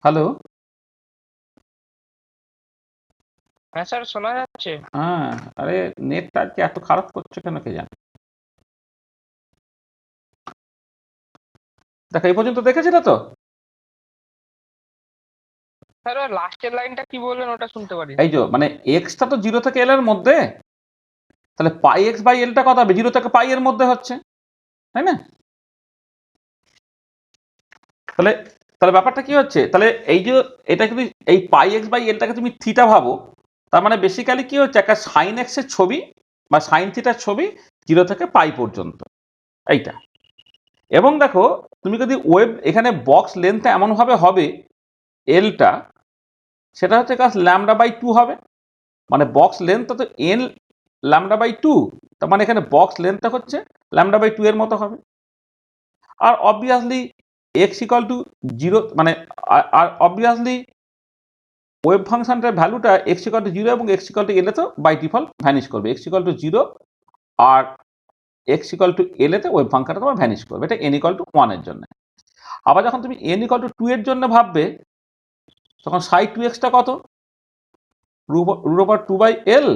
হ্যালো? হ্যাঁ স্যার, শোনা যাচ্ছে। হ্যাঁ, আরে নেটটা আজকে এত খারাপ করছে কেন কে জানে। দেখো এই পর্যন্ত দেখেছিলে তো? স্যার ওই লাস্টের লাইনটা কি বললেন ওটা শুনতে পারি। এই যে মানে এক্সটা তো 0 থেকে এল এর মধ্যে, তাহলে পাই এক্স বাই এলটা কত হবে? 0 থেকে পাই এর মধ্যে হচ্ছে, তাই না? তাহলে তাহলে ব্যাপারটা কি হচ্ছে, তাহলে এই যে এটা যদি এই পাই এক্স বাই এলটাকে তুমি থিটা ভাবো, তার মানে বেসিক্যালি কি হচ্ছে, একটা সাইন এক্স এর ছবি বা সাইন থিটার ছবি 0 থেকে পাই পর্যন্ত, এইটা। এবং দেখো তুমি যদি ওয়েব এখানে বক্স লেন্থটা এমনভাবে হবে এলটা, সেটা হচ্ছে কাজ ল্যামডা বাই 2 হবে, মানে বক্স লেন্থটা তো এন ল্যামডা বাই 2, তার মানে এখানে বক্স লেন্থটা হচ্ছে ল্যামডা বাই 2 এর মতো হবে। আর অবভিয়াসলি এক্স ইকাল টু 0, মানে আর অবভিয়াসলি ওয়েভ ফাংশনটার ভ্যালুটা এক্স ইকাল টু 0 এবং এক্স ইকাল টু এলে তো বাই ডিফল্ট ভ্যানিশ করবে, এক্স ইকাল টু 0 আর এক্স ইকাল টু এলেতে ওয়েভ ফাংশনটা তোমার ভ্যানিশ করবে, এটা এন ইকাল টু 1 এর জন্য। আবার যখন তুমি এন ইকাল টু 2 এর জন্য ভাববে, তখন সাই 2x টা কত? Root over 2 by L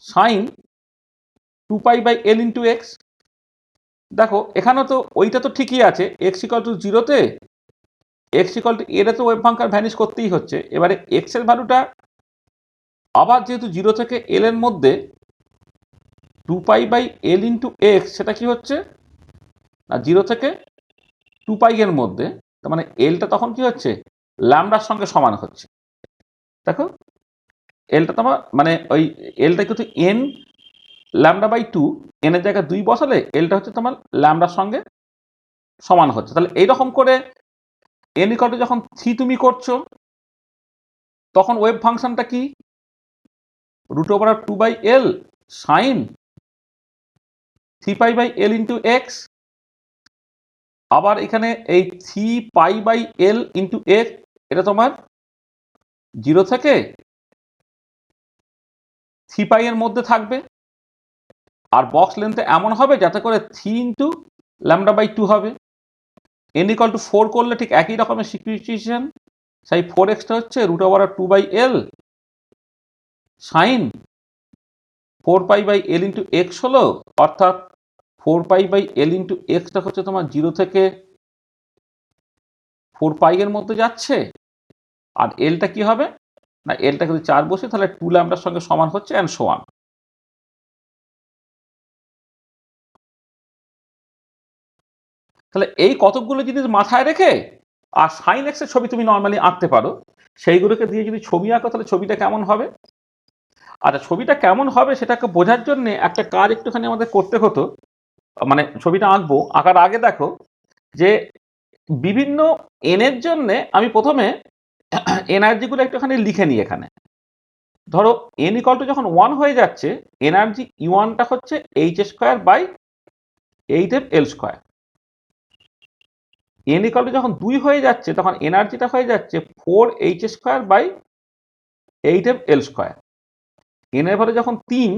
sine 2 pi by L into x. দেখো এখানে তো ওইটা তো ঠিকই আছে, এক্স ইকাল টু 0-তে এক্স ইকাল টু এলে তো ওয়েভ ফাংশন ভ্যানিশ করতেই হচ্ছে। এবারে এক্স এর ভ্যালুটা আবার যেহেতু 0 থেকে এল এর মধ্যে 2 pi by L into x, সেটা কি হচ্ছে না 0 থেকে 2 পাই এর মধ্যে, তার মানে এলটা তখন কি হচ্ছে ল্যামডার সঙ্গে সমান হচ্ছে। দেখো এলটা তোমার মানে ওই এলটা কিন্তু এন ল্যামডা বাই 2, এন এর জায়গায় 2 বসালে এলটা হচ্ছে তোমার ল্যামডার সঙ্গে সমান হচ্ছে। তাহলে এইরকম করে এন ইকুয়াল টু যখন 3 তুমি করছো, তখন ওয়েভ ফাংশনটা কি root over 2 by L sine 3 pi by L into x. আবার এখানে এই 3 pi by L into x, এটা তোমার 0 থেকে 3 পাই এর মধ্যে থাকবে। আর বক্স লেন্থে এমন হবে যাতে করে 3 ইন্টু ল্যামডা বাই 2 হবে। এন ইকুয়াল টু 4 করলে ঠিক একই রকমের সিচুয়েশন, সেই 4x-টা হচ্ছে root over 2 by L sine 4 pi by L into x হলো, অর্থাৎ 4 পাই বাই এল ইন্টু এক্সটা হচ্ছে তোমার 0 থেকে 4 পাই এর মধ্যে যাচ্ছে। আর এলটা কি হবে না, এলটা যদি 4 বসে তাহলে 2 ল্যামডার সঙ্গে সমান হচ্ছে অ্যান্ড সো অন। তাহলে এই কতকগুলো জিনিস মাথায় রেখে আর সাইন এক্স এর ছবি তুমি নর্মালি আঁকতে পারো, সেইগুলোকে দিয়ে যদি ছবি আঁকো তাহলে ছবিটা কেমন হবে। আচ্ছা ছবিটা কেমন হবে সেটাকে বোঝার জন্য একটা কাজ একটুখানি আমাদের করতে হতো, মানে ছবিটা আঁকবো, আঁকার আগে দেখো যে বিভিন্ন এনের জন্য আমি প্রথমে এনার্জিগুলো একটুখানি লিখে নিই এখানে। ধরো এন ইকুয়াল টু যখন 1 হয়ে যাচ্ছে, এনার্জি ই1টা হচ্ছে h square by 8 l square. N equal to যখন 2 হয়ে যাচ্ছে, তখন এনার্জিটা হয়ে যাচ্ছে 4h square by 8 l square. N এর ভ্যালু যখন 3,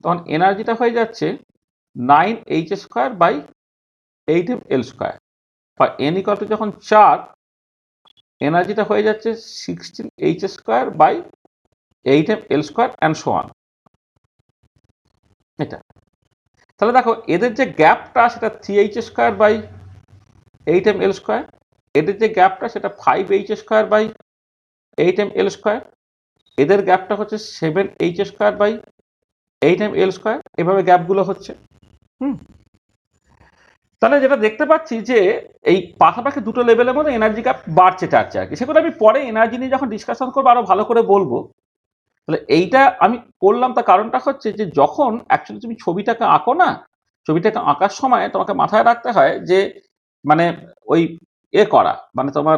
তখন এনার্জিটা হয়ে যাচ্ছে 9h square by 8 l square. বা এন ইকুয়াল টু যখন 4, এনার্জিটা হয়ে যাচ্ছে 16h square by 8 l square and so on. এটা তাহলে দেখো এদের যে গ্যাপটা সেটা 3h square by 8 l square, এদের যে গ্যাপটা সেটা 5h square by 8 l square, এদের গ্যাপটা হচ্ছে 7h square by 8 l square. এভাবে গ্যাপগুলো হচ্ছে। তাহলে যেটা দেখতে পাচ্ছি যে এই পাশাপাশি দুটো লেভেলের মধ্যে এনার্জি গ্যাপ বাড়ছে টাড়ছে আর কি, সেগুলো আমি পরে এনার্জি নিয়ে যখন ডিসকাশন করবো আরো ভালো করে বলবো। তাহলে এইটা আমি করলাম, তার কারণটা হচ্ছে যে যখন অ্যাকচুয়ালি তুমি ছবিটাকে আঁকো না, ছবিটাকে আঁকার সময় তোমাকে মাথায় রাখতে হয় যে মানে ওই করা মানে তোমার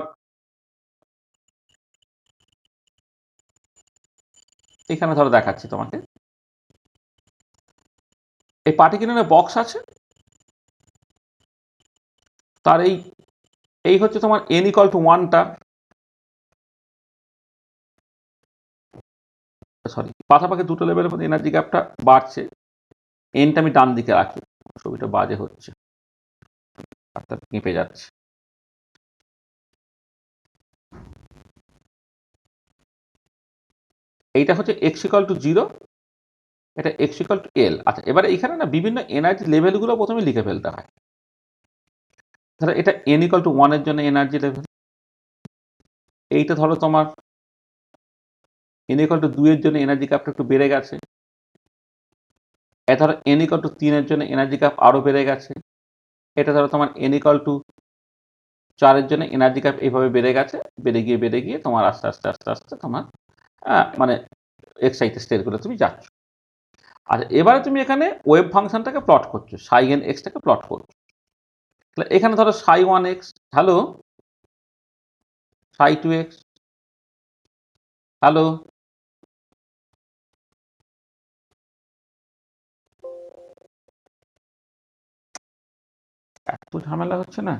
এখানে ধরো দেখাচ্ছি তোমাকে, এই পার্টিকুলার বক্স আছে, তার এই হচ্ছে তোমার n ইকুয়াল টু 1টা, সরি পাশাপাশি দুটো লেভেলের মধ্যে এনার্জি গ্যাপটা বাড়ছে, এনটা আমি ডান দিকে রাখি, ছবিটা বাজে হচ্ছে আর তার কেঁপে যাচ্ছে। এইটা হচ্ছে x ইকুয়াল টু 0, এটা x ইকুয়াল টু l। আচ্ছা এবারে এখানে না বিভিন্ন এনার্জি লেভেলগুলো প্রথমে লিখে ফেলতে হয়। ধরো এটা n ইকুয়াল টু 1 এর জন্য এনার্জি লেভেল, এইটা ধরো তোমার n ইকুয়াল টু 2 এর জন্য এনার্জি গ্যাপটা একটু বেড়ে গেছে, এটা ধরো n ইকুয়াল টু 3 এর জন্য এনার্জি গ্যাপ আরো বেড়ে গেছে, এটা ধরো তোমার n ইকুয়াল টু 4 এর জন্য এনার্জি গ্যাপ এইভাবে বেড়ে গেছে, বেড়ে গিয়ে তোমার আস্তে আস্তে আস্তে আস্তে তোমার মানে এক্সাইটেড স্টেট গুলো তুমি যাচ্ছ। আচ্ছা এবারে তুমি এখানে ওয়েভ ফাংশনটাকে প্লট করছো, সাই এন এক্সটাকে প্লট করছো। তাহলে এখানে ধরো সাই 1x, হ্যালো, সাই 2x, হ্যালো, এত ঝামেলা হচ্ছে না।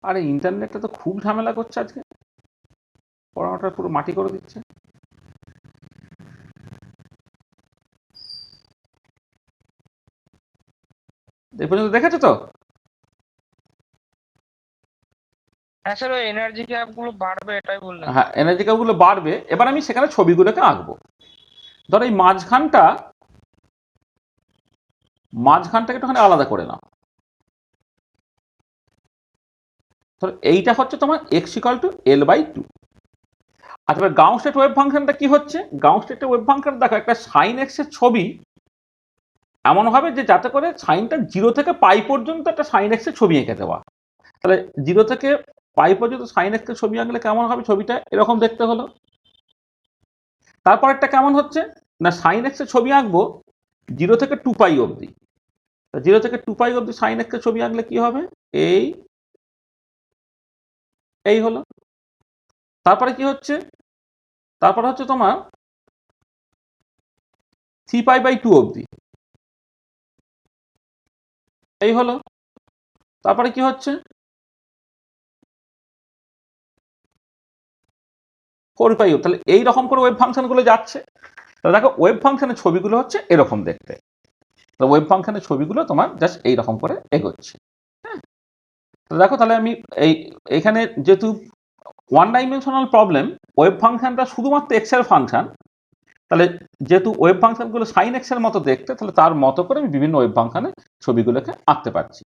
আরে ইন্টারনেটটা তো খুব ঝামেলা করছে আজকে, পড়ানোটা পুরো মাটি করে দিচ্ছে। এই পর্যন্ত দেখেছো তো? হ্যাঁ স্যার, ওই এনার্জি গ্যাপ গুলো বাড়বে এটাই বললেন। হ্যাঁ এনার্জি গুলো বাড়বে, এবার আমি সেখানে ছবিগুলোকে আঁকবো। ধরো এই মাঝখানটাকে একটুখানি আলাদা করে নাও। ধরো এইটা হচ্ছে তোমার এক্স ইকুয়াল টু l/2। আচ্ছা এবার গাউস স্টেট ওয়েভ ফাংশনটা কি হচ্ছে? গাউস স্টেট ওয়েভ ফাংশন দেখো একটা সাইন এক্স এর ছবি এমন হবে যে যাতে করে সাইনটা 0 থেকে পাই পর্যন্ত একটা সাইন এক্স এর ছবি এঁকে দেওয়া। তাহলে 0 থেকে পাই পর্যন্ত সাইন এক্স এর ছবি আঁকলে কেমন হবে? ছবিটা এরকম দেখতে হলো। তারপর একটা কেমন হচ্ছে না, সাইন এক্স এর ছবি আঁকবো 0 থেকে 2π অবধি। 0 থেকে 2π অবধি সাইন এক্স এর ছবি আঁকলে কি হবে? এই হলো। তারপরে কি হচ্ছে? তারপরে হচ্ছে তোমার 3π/2 অবধি, এই হলো। তারপরে কি হচ্ছে? 4π অবধি। তাহলে এই রকম করে ওয়েভ ফাংশনগুলো যাচ্ছে। তাহলে দেখো ওয়েভ ফাংশনের ছবিগুলো হচ্ছে এরকম দেখতে। ওয়েভ ফাংশনের ছবিগুলো তোমার জাস্ট এইরকম করে এগোচ্ছে। হ্যাঁ, দেখো তাহলে আমি এইখানে যেহেতু ওয়ান ডাইমেনশনাল প্রবলেম, ওয়েভ ফাংশনটা শুধুমাত্র এক্স এর ফাংশন, তাহলে যেহেতু ওয়েভ ফাংশনগুলো সাইন এক্স এর মতো দেখতে, তাহলে তার মতো করে আমি বিভিন্ন ওয়েভ ফাংশনের ছবিগুলোকে আঁকতে পারছি।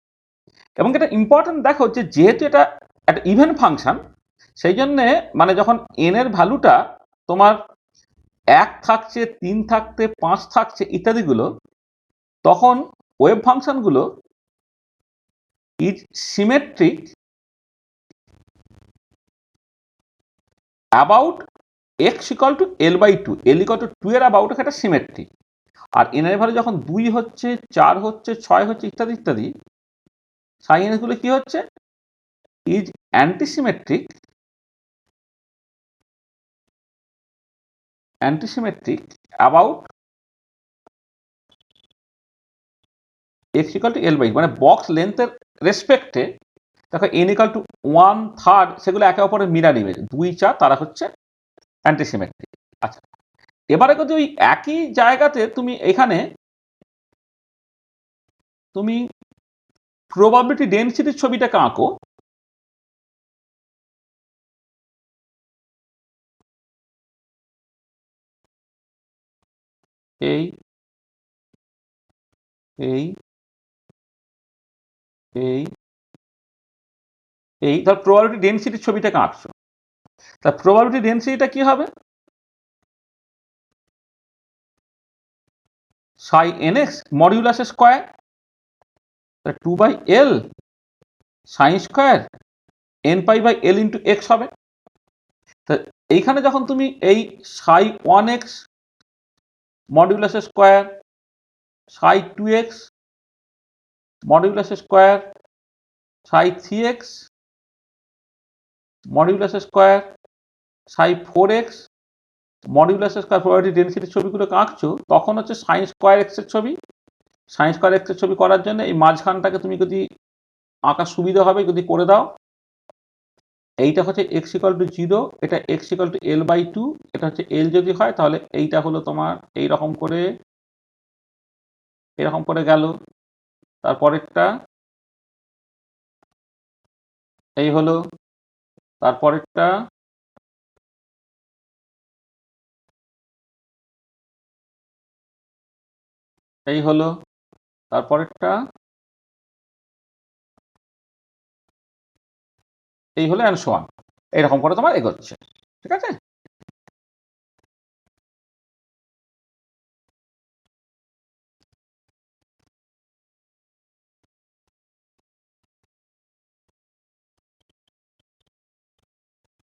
এবং এটা ইম্পর্টেন্ট দেখো যে যেহেতু এটা একটা ইভেন ফাংশন, সেই জন্যে মানে যখন এন এর ভ্যালুটা তোমার 1 থাকছে, 3 থাকতে 5 থাকছে ইত্যাদিগুলো, তখন ওয়েভ ফাংশনগুলো is symmetric about x equal to l/2, l equal to 2 এর অ্যাবাউট একটা সিমেট্রিক। আর এন এর ভ্যালু যখন 2 হচ্ছে, 4 হচ্ছে, 6 হচ্ছে ইত্যাদি ইত্যাদি, সাইন গুলো কি হচ্ছে? Is antisymmetric about x equal to l/2, মানে বক্স লেন্থের রেসপেক্টে দেখো n ইকুয়াল টু 1/3 সেগুলো একে অপরের মিরার ইমেজ, 2, 4 তারা হচ্ছে অ্যান্টিসিমেট্রিক। আচ্ছা এবারে যদি ওই একই জায়গাতে তুমি এখানে তুমি প্রবাবিলিটি ডেনসিটির ছবিটাকে আঁকো, এই এই এই এই ধর প্রবাবিলিটি ডেনসিটির ছবিটাকে আঁকছো, তা প্রবাবিলিটি ডেনসিটিটা কি হবে? Psi nx modulus square 2/l sine square n pi by l into x হবে। তা এইখানে যখন তুমি এই সাই 1x মডিউলাস স্কয়ার সাই 2x মডিউলাস স্কয়ার সাই 3x মডিউলাস স্কয়ার সাই 4x মডিউলাস স্কয়ার প্রবাবিলিটি ডেনসিটির ছবিগুলো আঁকছো, তখন হচ্ছে সাইন স্কয়ার এক্স এর ছবি। সাইন স্কয়ার এক্স এর ছবি করার জন্য এই মাঝখানটাকে তুমি যদি আঁকার সুবিধা হবে যদি করে দাও, এইটা হচ্ছে এক্স ইকাল টু 0, এটা এক্স ইকাল টু l/2, এটা হচ্ছে l যদি হয় তাহলে এইটা হলো তোমার এইরকম করে এরকম করে গেল, তারপরেরটা এই হলো, তারপরেরটা এই হলো, তারপরেরটা এই হলো অ্যান্ড সো অন, এইরকম করে তোমার এগোচ্ছে। ঠিক আছে?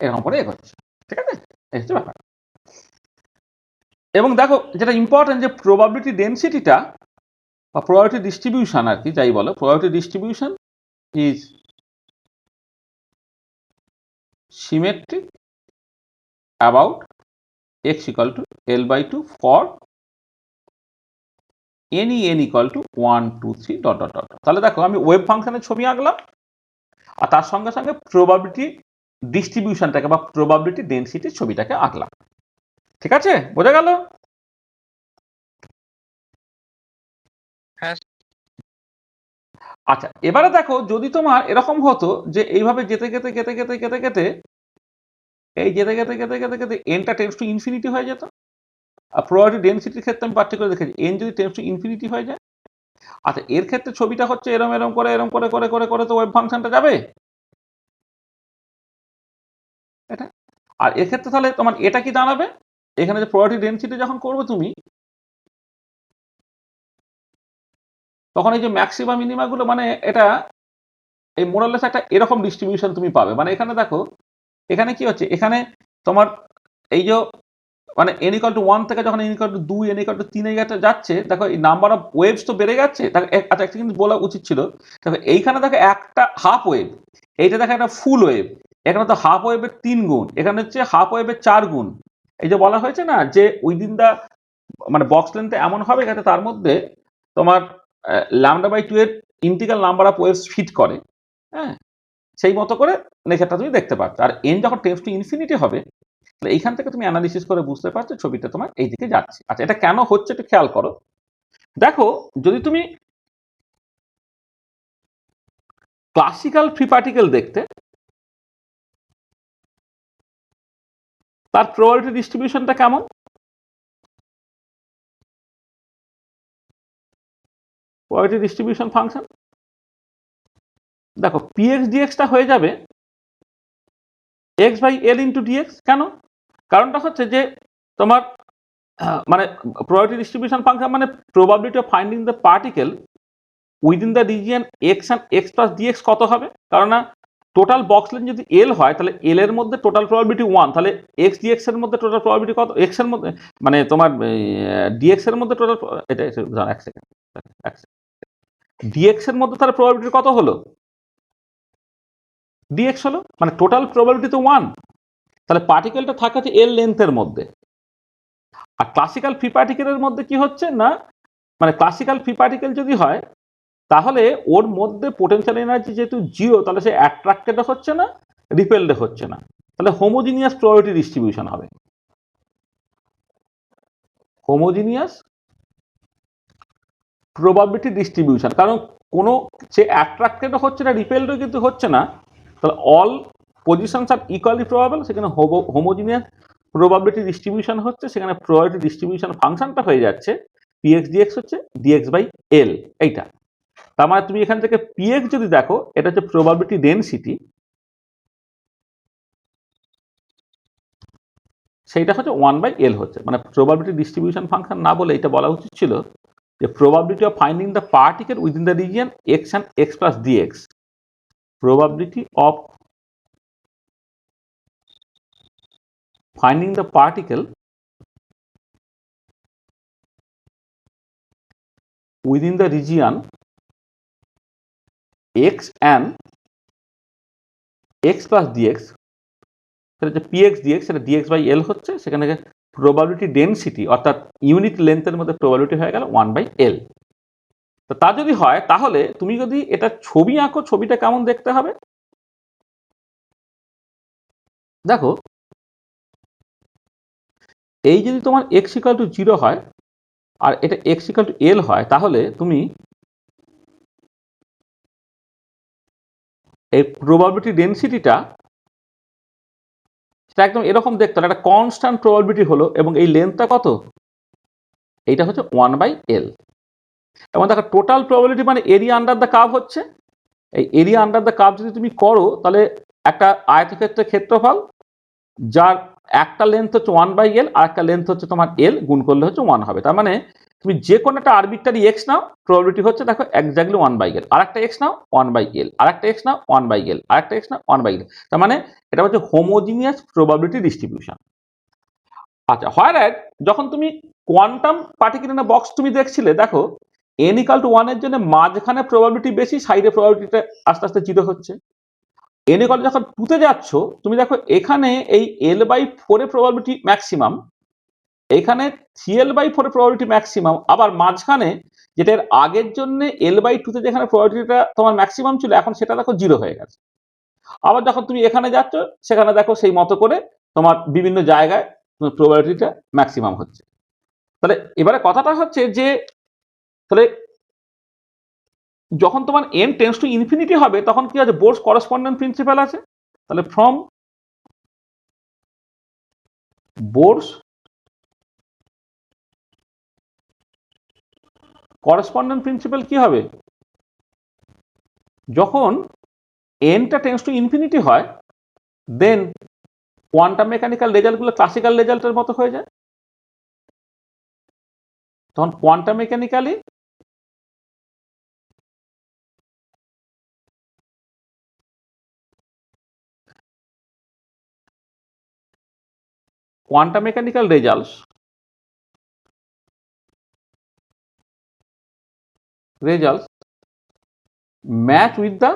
এরকম করে এগোচ্ছে। ঠিক আছে? এই হচ্ছে ব্যাপার। এবং দেখো যেটা ইম্পর্টেন্ট যে প্রবাবিলিটি ডেনসিটিটা বা প্রবাবিলিটি ডিস্ট্রিবিউশন আর কি যাই বলো, probability distribution is symmetric about x equal to l/2 for any n equal to 1 2 3 dot dot dot. তাহলে দেখো আমি ওয়েভ ফাংশনের ছবি আঁকলাম আর তার সঙ্গে সঙ্গে প্রবাবিলিটি ডিস্ট্রিবিউশনটাকে বা প্রবাবিলিটি ডেনসিটির ছবিটাকে আঁকলাম। ঠিক আছে? বোঝা গেল? হ্যাঁ। আচ্ছা, এবারে দেখো যদি তোমার এরকম হতো যে এইভাবে যেতে যেতে যেতে যেতে যেতে যেতে এই যেতে যেতে যেতে যেতে যেতে এনটা টেন্ডস টু ইনফিনিটি হয়ে যেত, আর প্রবাবিলিটি ডেনসিটির ক্ষেত্রে আমি পার্টিকুলার দেখেছি এন যদি টেন্ডস টু ইনফিনিটি হয়ে যায়, আচ্ছা এর ক্ষেত্রে ছবিটা হচ্ছে এরম এরম করে এরম করে করে করে করে তো ওয়েভ ফাংশনটা যাবে এটা। আর এক্ষেত্রে তাহলে তোমার এটা কি দাঁড়াবে, এখানে যে প্রবাবিলিটি ডেনসিটি যখন করবে তুমি, তখন এই যে ম্যাক্সিমা মিনিমা গুলো মানে এটা এই মোরালেস একটা এরকম ডিস্ট্রিবিউশন তুমি পাবে। মানে এখানে দেখো এখানে কি হচ্ছে, এখানে তোমার এই যে মানে n ইকুয়াল টু 1 থেকে যখন n equal to 2 n equal two 3 এই যাচ্ছে, দেখো এই নাম্বার অফ ওয়েভস তো বেড়ে যাচ্ছে। আচ্ছা একটা কিন্তু বলা উচিত ছিল, দেখো এইখানে দেখো একটা হাফ ওয়েভ, এইটা দেখো একটা ফুল ওয়েভ, এখানে তো হাফ ওয়েভের 3 গুণ, এখানে হচ্ছে হাফ ওয়েভের 4 গুণ। এই যে বলা হয়েছে না যে উইদিন দা মানে বক্স লেন্থে এমন হবে যাতে তার মধ্যে তোমার λ/2 এর integral number of waves fit করে, হ্যাঁ সেই মতো করে নেচারটা তুমি দেখতে পাচ্ছ। আর n যখন টেন্ডস টু ইনফিনিটি হবে, তাহলে এইখান থেকে তুমি অ্যানালিসিস করে বুঝতে পারছো ছবিটা তোমার এই দিকে যাচ্ছে। আচ্ছা এটা কেন হচ্ছে একটু খেয়াল করো। দেখো যদি তুমি ক্লাসিক্যাল ফ্রি পার্টিকেল দেখতে, তার প্রবাবিলিটি ডিস্ট্রিবিউশনটা কেমন? প্রবাবিলিটি ডিস্ট্রিবিউশন ফাংশন দেখো px dxটা হয়ে যাবে x/l ইন্টু dx। কেন? কারণটা হচ্ছে যে তোমার মানে প্রবাবিলিটি ডিস্ট্রিবিউশন ফাংশন মানে probability of finding the particle within the region x and x plus dx কত হবে? কারণ না টোটাল বক্স লেন্থ যদি l হয় তাহলে l এর মধ্যে টোটাল প্রবাবিলিটি 1, তাহলে x dx এর মধ্যে টোটাল প্রবাবিলিটি কত? x এর মধ্যে মানে তোমার dx এর মধ্যে টোটাল এটা এক সেকেন্ড dx এর মধ্যে তাহলে প্রবাবিলিটি কত হলো? dx হলো, মানে টোটাল প্রবাবিলিটি তো 1, তাহলে পার্টিকেলটা থাকে হচ্ছে l লেন্থের মধ্যে। আর ক্লাসিক্যাল ফ্রি পার্টিকেলের মধ্যে কি হচ্ছে না, মানে ক্লাসিক্যাল ফ্রি পার্টিকেল যদি হয় তাহলে ওর মধ্যে পোটেনশিয়াল এনার্জি যেহেতু 0, তাহলে সে অ্যাট্রাক্টেড হচ্ছে না, রিপেলড হচ্ছে না, তাহলে হোমোজিনিয়াস প্রবাবিলিটি ডিস্ট্রিবিউশন হবে। হোমোজিনিয়াস প্রবাবিলিটি ডিস্ট্রিবিউশন, কারণ কোনো সে অ্যাট্রাক্টেডও হচ্ছে না, রিপেলডও কিন্তু হচ্ছে না, তাহলে all positions are equally probable, সেখানে হোমোজিনিয়াস প্রবাবিলিটি ডিস্ট্রিবিউশন হচ্ছে, সেখানে প্রবাবিলিটি ডিস্ট্রিবিউশন ফাংশনটা হয়ে যাচ্ছে পিএক্স ডিএক্স হচ্ছে ডিএক্স বাই এল। এইটা তার মানে তুমি এখান থেকে পিএক্স যদি দেখো, এটা হচ্ছে প্রবাবিলিটি ডেনসিটি, সেইটা হচ্ছে 1/L হচ্ছে, মানে প্রবাবিলিটি ডিস্ট্রিবিউশন ফাংশন না বলে এটা বলা উচিত ছিল যে probability of finding the particle within the region x and x plus dx, probability of finding the particle within the region x and x plus dx, সেটা হচ্ছে px dx, সেটা dx by l হচ্ছে, সেখানে probability density অর্থাৎ unit লেন্থের মধ্যে probability হয়ে গেল 1/L। তো তা যদি হয় তাহলে তুমি যদি এটা ছবি আঁকো, ছবিটা কেমন দেখতে হবে দেখো। এই যদি তোমার x equal to 0 হয় আর এটা x equal to l হয়, তাহলে তুমি এই প্রবাবিলিটি ডেনসিটিটা সেটা একদম এরকম দেখতে হবে, একটা কনস্ট্যান্ট প্রবাবিলিটি হলো, এবং এই লেন্থটা কত, এইটা হচ্ছে 1/L। এবং দেখো টোটাল প্রবাবিলিটি মানে এরিয়া আন্ডার দ্য কার্ভ হচ্ছে, এই এরিয়া আন্ডার দ্য কার্ভ যদি তুমি করো তাহলে একটা আয়তক্ষেত্রের ক্ষেত্রফল যার একটা লেন্থ হচ্ছে 1/L আর একটা লেন্থ হচ্ছে তোমার L, গুণ করলে হচ্ছে 1 হবে। তার মানে তুমি যে কোনো একটা আরবিট্রারি এক্স নাও, প্রবাবিলিটি হচ্ছে দেখো এক্স্যাক্টলি 1/L, আর একটা এক্স নাও 1/L, আর একটা এক্স নাও 1/L, আর একটা এক্স নাও 1/L। তার মানে এটা হচ্ছে হোমোজিনিয়াস প্রবাবিলিটি ডিস্ট্রিবিউশন। আচ্ছা, হোয়ারএজ যখন তুমি কোয়ান্টাম পার্টিকেল বক্স তুমি দেখছিলে, দেখো n equal to 1 এর জন্য মাঝখানে প্রবাবিলিটি বেশি, সাইডে প্রবাবিলিটিটা আস্তে আস্তে 0 হচ্ছে। n equal যখন 2 তে যাচ্ছ, তুমি দেখো এখানে এই l/4 এর প্রবাবিলিটি ম্যাক্সিমাম, এখানে 3l/4 এর প্রবাবিলিটি ম্যাক্সিমাম, আবার মাঝখানে যেটা এর আগের জন্য l/2 তে যেখানে প্রবাবিলিটিটা তোমার ম্যাক্সিমাম ছিল, এখন সেটা দেখো 0 হয়ে গেছে। আবার যখন তুমি এখানে যাচ্ছ, সেখানে দেখো সেই মতো করে তোমার বিভিন্ন জায়গায় প্রবাবিলিটিটা ম্যাক্সিমাম হচ্ছে। তাহলে এবারে কথাটা হচ্ছে যে তাহলে যখন তোমার n টেন্ডস টু ইনফিনিটি হবে, তখন কি আছে, বোরস করসপন্ডেন্স প্রিন্সিপাল আছে। তাহলে ফ্রম বোরস করসপন্ডেন্স প্রিন্সিপাল কি হবে, যখন nটা টেন্ডস টু ইনফিনিটি হয়, দেন কোয়ান্টাম মেকানিক্যাল রেজাল্টগুলো ক্লাসিক্যাল রেজাল্টের মতো হয়ে যায়। তখন quantum mechanically quantum mechanical results match with the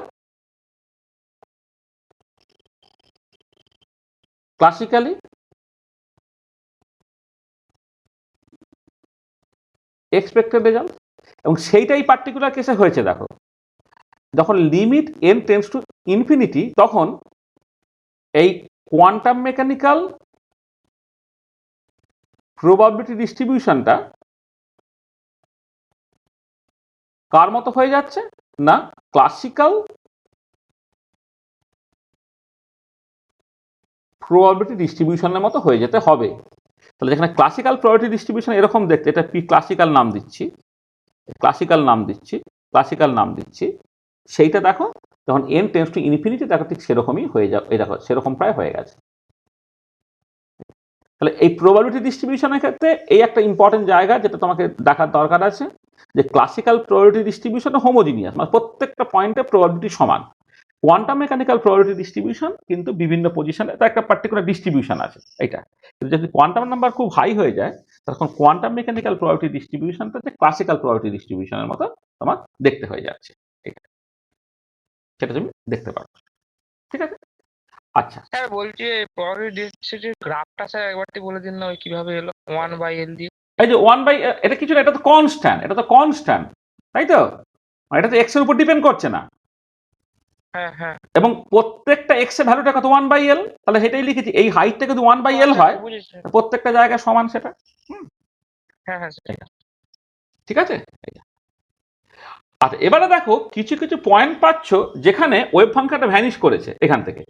classically expected result। এবং সেইটাই পার্টিকুলার কেসে হয়েছে। দেখো যখন limit n tends to infinity, তখন এই কোয়ান্টাম মেকানিক্যাল প্রবাবিলিটি ডিস্ট্রিবিউশনটা কার মতো হয়ে যাচ্ছে না, ক্লাসিক্যাল প্রবাবিলিটি ডিস্ট্রিবিউশনের মতো হয়ে যেতে হবে। তাহলে যেখানে ক্লাসিক্যাল প্রবাবিলিটি ডিস্ট্রিবিউশন এরকম দেখতে, এটা পি ক্লাসিক্যাল নাম দিচ্ছি, ক্লাসিক্যাল নাম দিচ্ছি, সেইটা দেখো যখন n টেন্ডস টু ইনফিনিটি, দেখো ঠিক সেরকমই হয়ে যাবে, এই দেখো সেরকম প্রায় হয়ে গেছে। তাহলে এই প্রবাবিলিটি ডিস্ট্রিবিউশনের ক্ষেত্রে এই একটা ইম্পর্টেন্ট জায়গা যেটা তোমাকে দেখার দরকার আছে, যে ক্লাসিক্যাল প্রবাবিলিটি ডিস্ট্রিবিউশন হোমোজিনিয়াস, মানে প্রত্যেকটা পয়েন্টে প্রবাবিলিটি সমান। কোয়ান্টাম মেকানিক্যাল প্রবাবিলিটি ডিস্ট্রিবিউশন কিন্তু বিভিন্ন পজিশনে তার একটা পার্টিকুলার ডিস্ট্রিবিউশন আছে, এটা কিন্তু যদি কোয়ান্টাম নাম্বার খুব হাই হয়ে যায়, তখন কোয়ান্টাম মেকানিক্যাল প্রবাবিলিটি ডিস্ট্রিবিউশনটা যে ক্লাসিক্যাল প্রবাবিলিটি ডিস্ট্রিবিউশনের মতো তোমার দেখতে হয়ে যাচ্ছে, এটা সেটা তুমি দেখতে পারো। ঠিক আছে, আচ্ছা স্যার বলছি প্রবাবিলিটি ডেন্সিটির গ্রাফটা স্যার একবারটি বলে দিন না, ওই কিভাবে এলো 1/L দিয়ে। এই যে 1/, এটা কিছু না, এটা তো কনস্ট্যান্ট, তাই তো, এটা তো এক্স এর উপর ডিপেন্ড করছে না। হ্যাঁ হ্যাঁ, এবং প্রত্যেকটা এক্স এর ভ্যালুটা কত 1/L, তাহলে সেটাই লিখেছি, এই হাইটটা যদি 1/L হয়, বুঝেছি। প্রত্যেকটা জায়গায় সমান সেটা। হ্যাঁ হ্যাঁ সেটা। ঠিক আছে। আচ্ছা এবারে দেখো কিছু কিছু পয়েন্ট পাচ্ছ যেখানে ওয়েভ ফাংশনটা ভ্যানিশ করেছে এখান থেকে,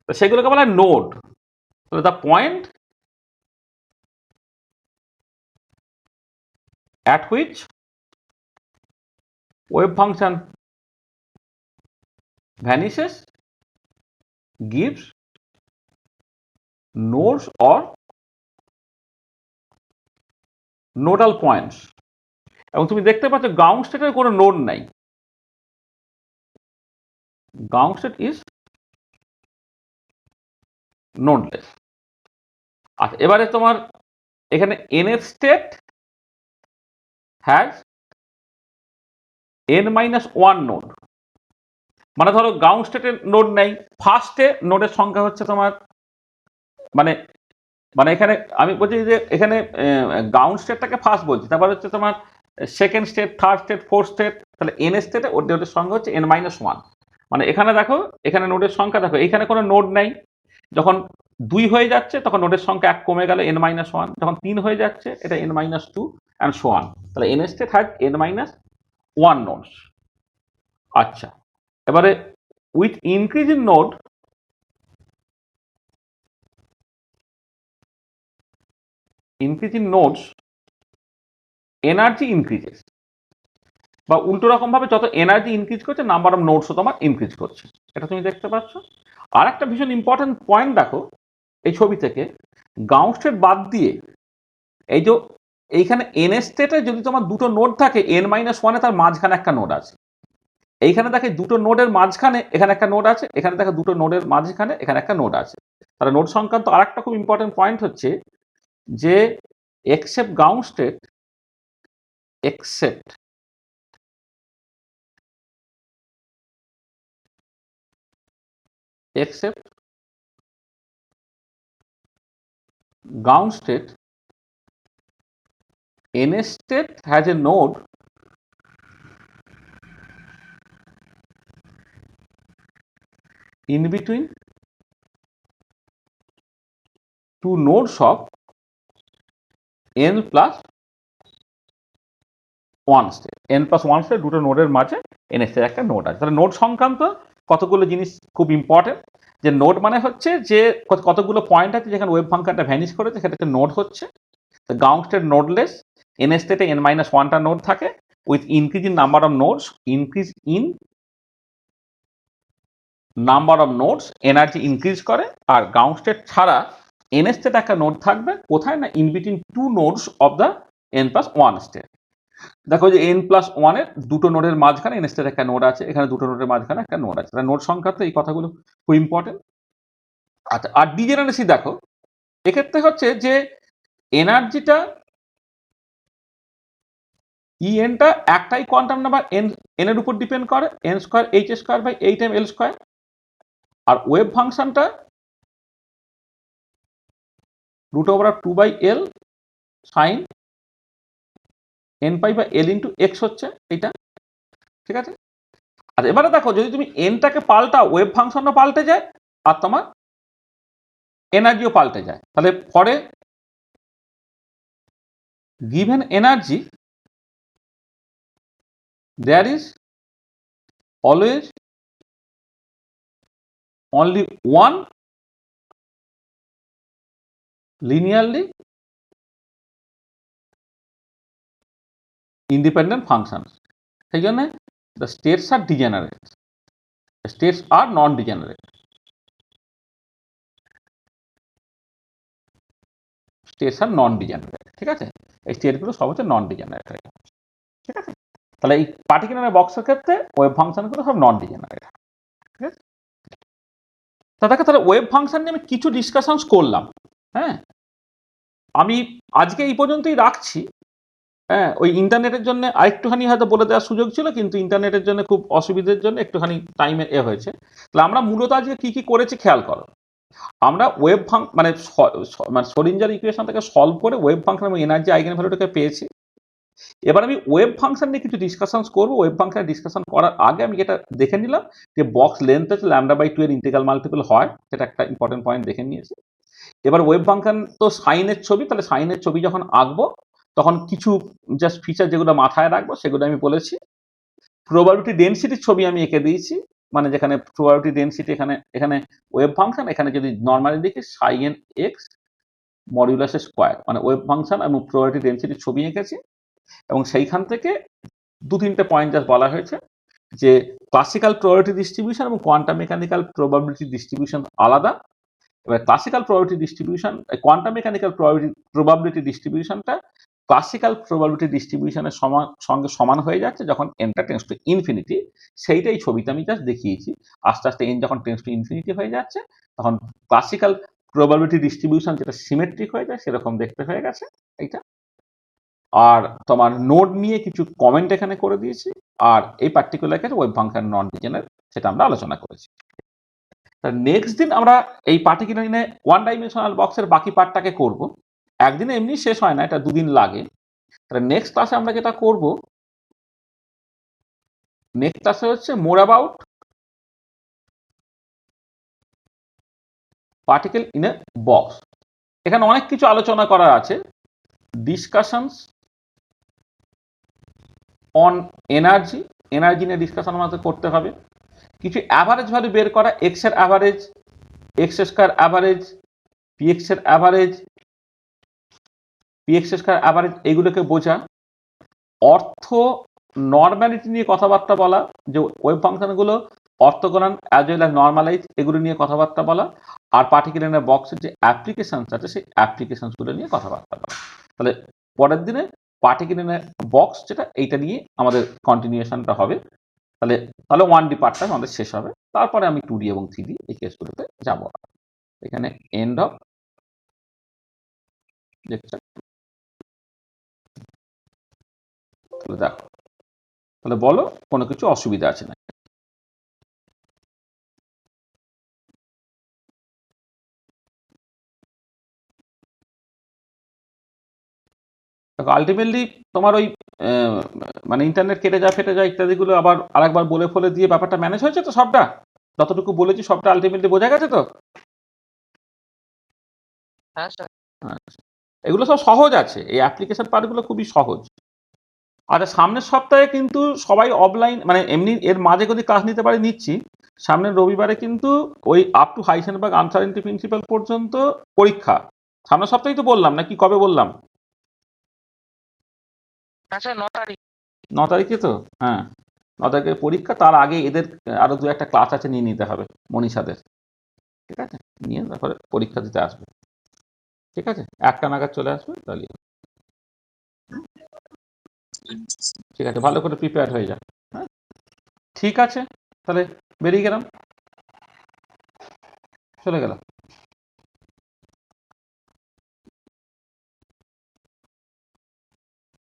তো সেগুলোকে বলা হয় নোড। তাহলে the point at which wave function vanishes gives nodes or nodal points। এবং তুমি দেখতে পাচ্ছ গ্রাউন্ড স্টেটের কোনো নোড নাই, গ্রাউন্ড স্টেট ইজ নোডলেস। আচ্ছা এবারে তোমার এখানে nth state has n-1 node, মানে ধরো গ্রাউন্ড স্টেটের নোড নেই, ফার্স্টে নোডের সংখ্যা হচ্ছে তোমার মানে মানে এখানে আমি বলছি যে এখানে গ্রাউন্ড স্টেটটাকে ফার্স্ট বলছি, তারপর হচ্ছে তোমার second state, third state, fourth state, তাহলে এন স্টেটে ওদের সংখ্যা হচ্ছে n-1। মানে এখানে দেখো এখানে নোডের সংখ্যা দেখো এখানে কোনো নোড নেই, যখন 2 হয়ে যাচ্ছে তখন নোডের সংখ্যা 1 কমে গেল n-1, যখন 3 হয়ে যাচ্ছে এটা n-2 অ্যান্ড সো অন। তাহলে N state has n-1 nodes. আচ্ছা এবারে with increase in node nodes energy increases, বা উল্টো রকম ভাবে যত এনার্জি ইনক্রিজ করছে নাম্বার অফ নোডসও তোমার ইনক্রিজ করছে, এটা তুমি দেখতে পাচ্ছ। আর একটা ভীষণ ইম্পর্টেন্ট পয়েন্ট দেখো এই ছবি থেকে, গ্রাউন্ড স্টেট বাদ দিয়ে এই যে এইখানে এন স্টেটে যদি তোমার দুটো নোড থাকে n-1 তার মাঝখানে একটা নোড আছে, এইখানে দেখে দুটো নোডের মাঝখানে এখানে একটা নোড আছে, এখানে দেখে দুটো নোডের মাঝখানে এখানে একটা নোড আছে। তাহলে নোড সংক্রান্ত আর একটা খুব ইম্পর্টেন্ট পয়েন্ট হচ্ছে যে except ground state except ground state, n state has a node in between two nodes of n plus 1 state, n plus 1 state দুটো নোডের মাঝে n স্টেট একটা নোড আছে। তাহলে নোড সংক্রান্ত কতগুলো জিনিস খুব ইম্পর্টেন্ট, যে নোড মানে হচ্ছে যে কতগুলো পয়েন্ট আছে যেখানে ওয়েভ ফাংশনটা ভ্যানিশ করেছে সেটা একটা নোড হচ্ছে। গ্রাউন্ড স্টেট নোডলেস, এন স্টেটে n-1টা নোড থাকে, with increase in number of nodes, increase in number of nodes energy increase করে। আর গ্রাউন্ড স্টেট ছাড়া এন স্টেট একটা নোড থাকবে কোথায় না in between two nodes of the n+1 স্টেট। দেখো যে n+1 এর দুটো নোডের মাঝখানে এন স্টেট একটা নোড আছে, এখানে দুটো নোডের মাঝখানে একটা নোড আছে। নোড সংখ্যাতে এই কথাগুলো খুব ইম্পর্টেন্ট। আচ্ছা আর ডিজেনারেসি দেখো এক্ষেত্রে হচ্ছে যে এনার্জিটা টা একটাই কোয়ান্টাম নাম্বার এন এর উপর ডিপেন্ড করে, n² h²/8mL²। আর ওয়েভ ফাংশনটা √2/L sin n π/L × x হচ্ছে এইটা, ঠিক আছে। আচ্ছা এবারে দেখো যদি তুমি এনটাকে পাল্টাও ওয়েভ ফাংশনও পাল্টে যায় আর তোমার এনার্জিও পাল্টে যায়। তাহলে পরে given energy there is always only one linearly independent functions, সেই জন্য the states are degenerate, the states are non-degenerate, states are non-degenerate, ঠিক আছে। এই স্টেটগুলো সব হচ্ছে নন ডিজেনারেট হয়ে যাবে, ঠিক আছে। তাহলে এই পার্টিকুলার বক্সের ক্ষেত্রে ওয়েভ ফাংশনগুলো সব নন ডিজেনারেট, ঠিক আছে। তাহলে ওয়েভ ফাংশন নিয়ে আমি কিছু ডিসকাশনস করলাম, হ্যাঁ। আমি আজকে এই পর্যন্তই রাখছি, হ্যাঁ। ওই ইন্টারনেটের জন্য আরেকটুখানি হয়তো বলে দেওয়ার সুযোগ ছিল, কিন্তু ইন্টারনেটের জন্য খুব অসুবিধার জন্য একটুখানি টাইমে হয়েছে। তাহলে আমরা মূলত আজকে কি কি করেছি খেয়াল করো। আমরা ওয়েভ মানে শ্রোডিঞ্জার ইকুয়েশন থেকে সলভ করে ওয়েভ ফাংশন এবং এনার্জি আইগেন ভ্যালুটাকে পেয়েছি। এবার আমি ওয়েভ ফাংশন নিয়ে কিছু ডিসকাশন করবো। ওয়েভ ফাংশন ডিসকাশন করার আগে আমি যেটা দেখে নিলাম যে বক্স লেন্থ হচ্ছে λ/2 এর ইন্টিগ্রাল মাল্টিপল হয়, সেটা একটা ইম্পর্টেন্ট পয়েন্ট দেখে নিয়েছি। এবার ওয়েভ ফাংশন তো সাইনের ছবি, তাহলে সাইনের ছবি যখন আঁকবো তখন কিছু জাস্ট ফিচার যেগুলো মাথায় রাখবো সেগুলো আমি বলেছি। প্রবাবিলিটি ডেনসিটির ছবি আমি এঁকে দিয়েছি, মানে যেখানে প্রবাবিলিটি ডেনসিটি এখানে এখানে ওয়েভ ফাংশন, এখানে যদি নর্মালি দেখি সাইন এক্স মডিউলাস স্কোয়ার, মানে ওয়েভ ফাংশন এবং প্রবাবিলিটি ডেনসিটির ছবি এঁকেছি। এবং সেইখান থেকে 2-3টে পয়েন্ট জাস্ট বলা হয়েছে যে ক্লাসিক্যাল প্রবাবিলিটি ডিস্ট্রিবিউশন এবং কোয়ান্টাম মেকানিক্যাল প্রবাবিলিটি ডিস্ট্রিবিউশন আলাদা। এবার classical probability distribution, quantum mechanical probability ডিস্ট্রিবিউশনটা ক্লাসিক্যাল প্রবাবিলিটি ডিস্ট্রিবিউশনের সঙ্গে সমান হয়ে যাচ্ছে যখন এনটা টেন্স টু ইনফিনিটি। সেইটাই ছবিতে আমি জাস্ট দেখিয়েছি। আস্তে আস্তে এন যখন টেন্স টু ইনফিনিটি হয়ে যাচ্ছে তখন ক্লাসিক্যাল প্রবাবিলিটি ডিস্ট্রিবিউশন যেটা সিমেট্রিক হয়ে যায় সেরকম দেখতে হয়ে গেছে এইটা। আর তোমার নোড নিয়ে কিছু কমেন্ট এখানে করে দিয়েছি। আর এই পার্টিকুলার ক্ষেত্রে ওয়েভ ফাংশন নন ডিজেনারেট সেটা আমরা আলোচনা করেছি। নেক্সট দিন আমরা এই পার্টিকুলার ওয়ান ডাইমেনশনাল বক্সের বাকি পার্টটাকে করব। একদিনে এমনি শেষ হয় না, এটা 2 দিন লাগে। তাহলে নেক্সট ক্লাসে আমরা যেটা করব, নেক্সট ক্লাসে হচ্ছে more about particle in a box. এখানে অনেক কিছু আলোচনা করার আছে। ডিসকাশনস অন এনার্জি, এনার্জি নিয়ে ডিসকাশন আমাদের করতে হবে। কিছু অ্যাভারেজ ভ্যালু বের করা, এক্স এর average, x square average, p x এর অ্যাভারেজ, পিএক্স স্কয়ার অ্যাভারেজ, এগুলোকে বোঝা। অর্থ নর্মালিটি নিয়ে কথাবার্তা বলা, যে ওয়েভ ফাংশনগুলো orthogonal as well as normalize, এগুলো নিয়ে কথাবার্তা বলা। আর পার্টিকুলার বক্সের যে অ্যাপ্লিকেশনস আছে সেই অ্যাপ্লিকেশনসগুলো নিয়ে কথাবার্তা বলা। তাহলে পরের দিনে পার্টিকুলার বক্স যেটা, এইটা নিয়ে আমাদের কন্টিনিউশনটা হবে। তাহলে তাহলে 1D পার্টটা আমাদের শেষ হবে। তারপরে আমি 2D এবং 3D এই কেসগুলোতে যাবো। এখানে এন্ড অফ লেকচার। তাহলে দেখো, তাহলে বলো কোনো কিছু অসুবিধা আছে না? আলটিমেটলি তোমার ওই মানে ইন্টারনেট কেটে যায় ফেটে যায় ইত্যাদিগুলো আবার আরেকবার বলে ফলে দিয়ে ব্যাপারটা ম্যানেজ হয়েছে তো সবটা? যতটুকু বলেছি সবটা আলটিমেটলি বোঝা গেছে তো? হ্যাঁ স্যার। এগুলো সব সহজ আছে, এই অ্যাপ্লিকেশন পার্টগুলো খুবই সহজ। আচ্ছা, সামনের সপ্তাহে কিন্তু সবাই অফলাইন, মানে এমনি এর মাঝে যদি ক্লাস নিতে পারি নিচ্ছি। সামনের রবিবারে কিন্তু ওই আপ টু হাইসেনবার্গ আনসার্টেনটি প্রিন্সিপাল পর্যন্ত পরীক্ষা। সামনের সপ্তাহেই তো বললাম, নাকি কবে বললাম? হ্যাঁ স্যার, 9 তারিখ। 9 তারিখে তো? হ্যাঁ, 9 তারিখে পরীক্ষা। তার আগে এদের আরো 2-1টা ক্লাস আছে, নিয়ে নিতে হবে মনীষাদের। ঠিক আছে, নিয়ে তারপরে পরীক্ষা দিতে আসবে। ঠিক আছে, 1টা নাগাদ চলে আসবে তাহলে। ঠিক আছে, ভালো করে প্রিপেয়ার হয়ে যা। হ্যাঁ, ঠিক আছে, তাহলে বেরিয়ে গেলাম, চলে গেলাম।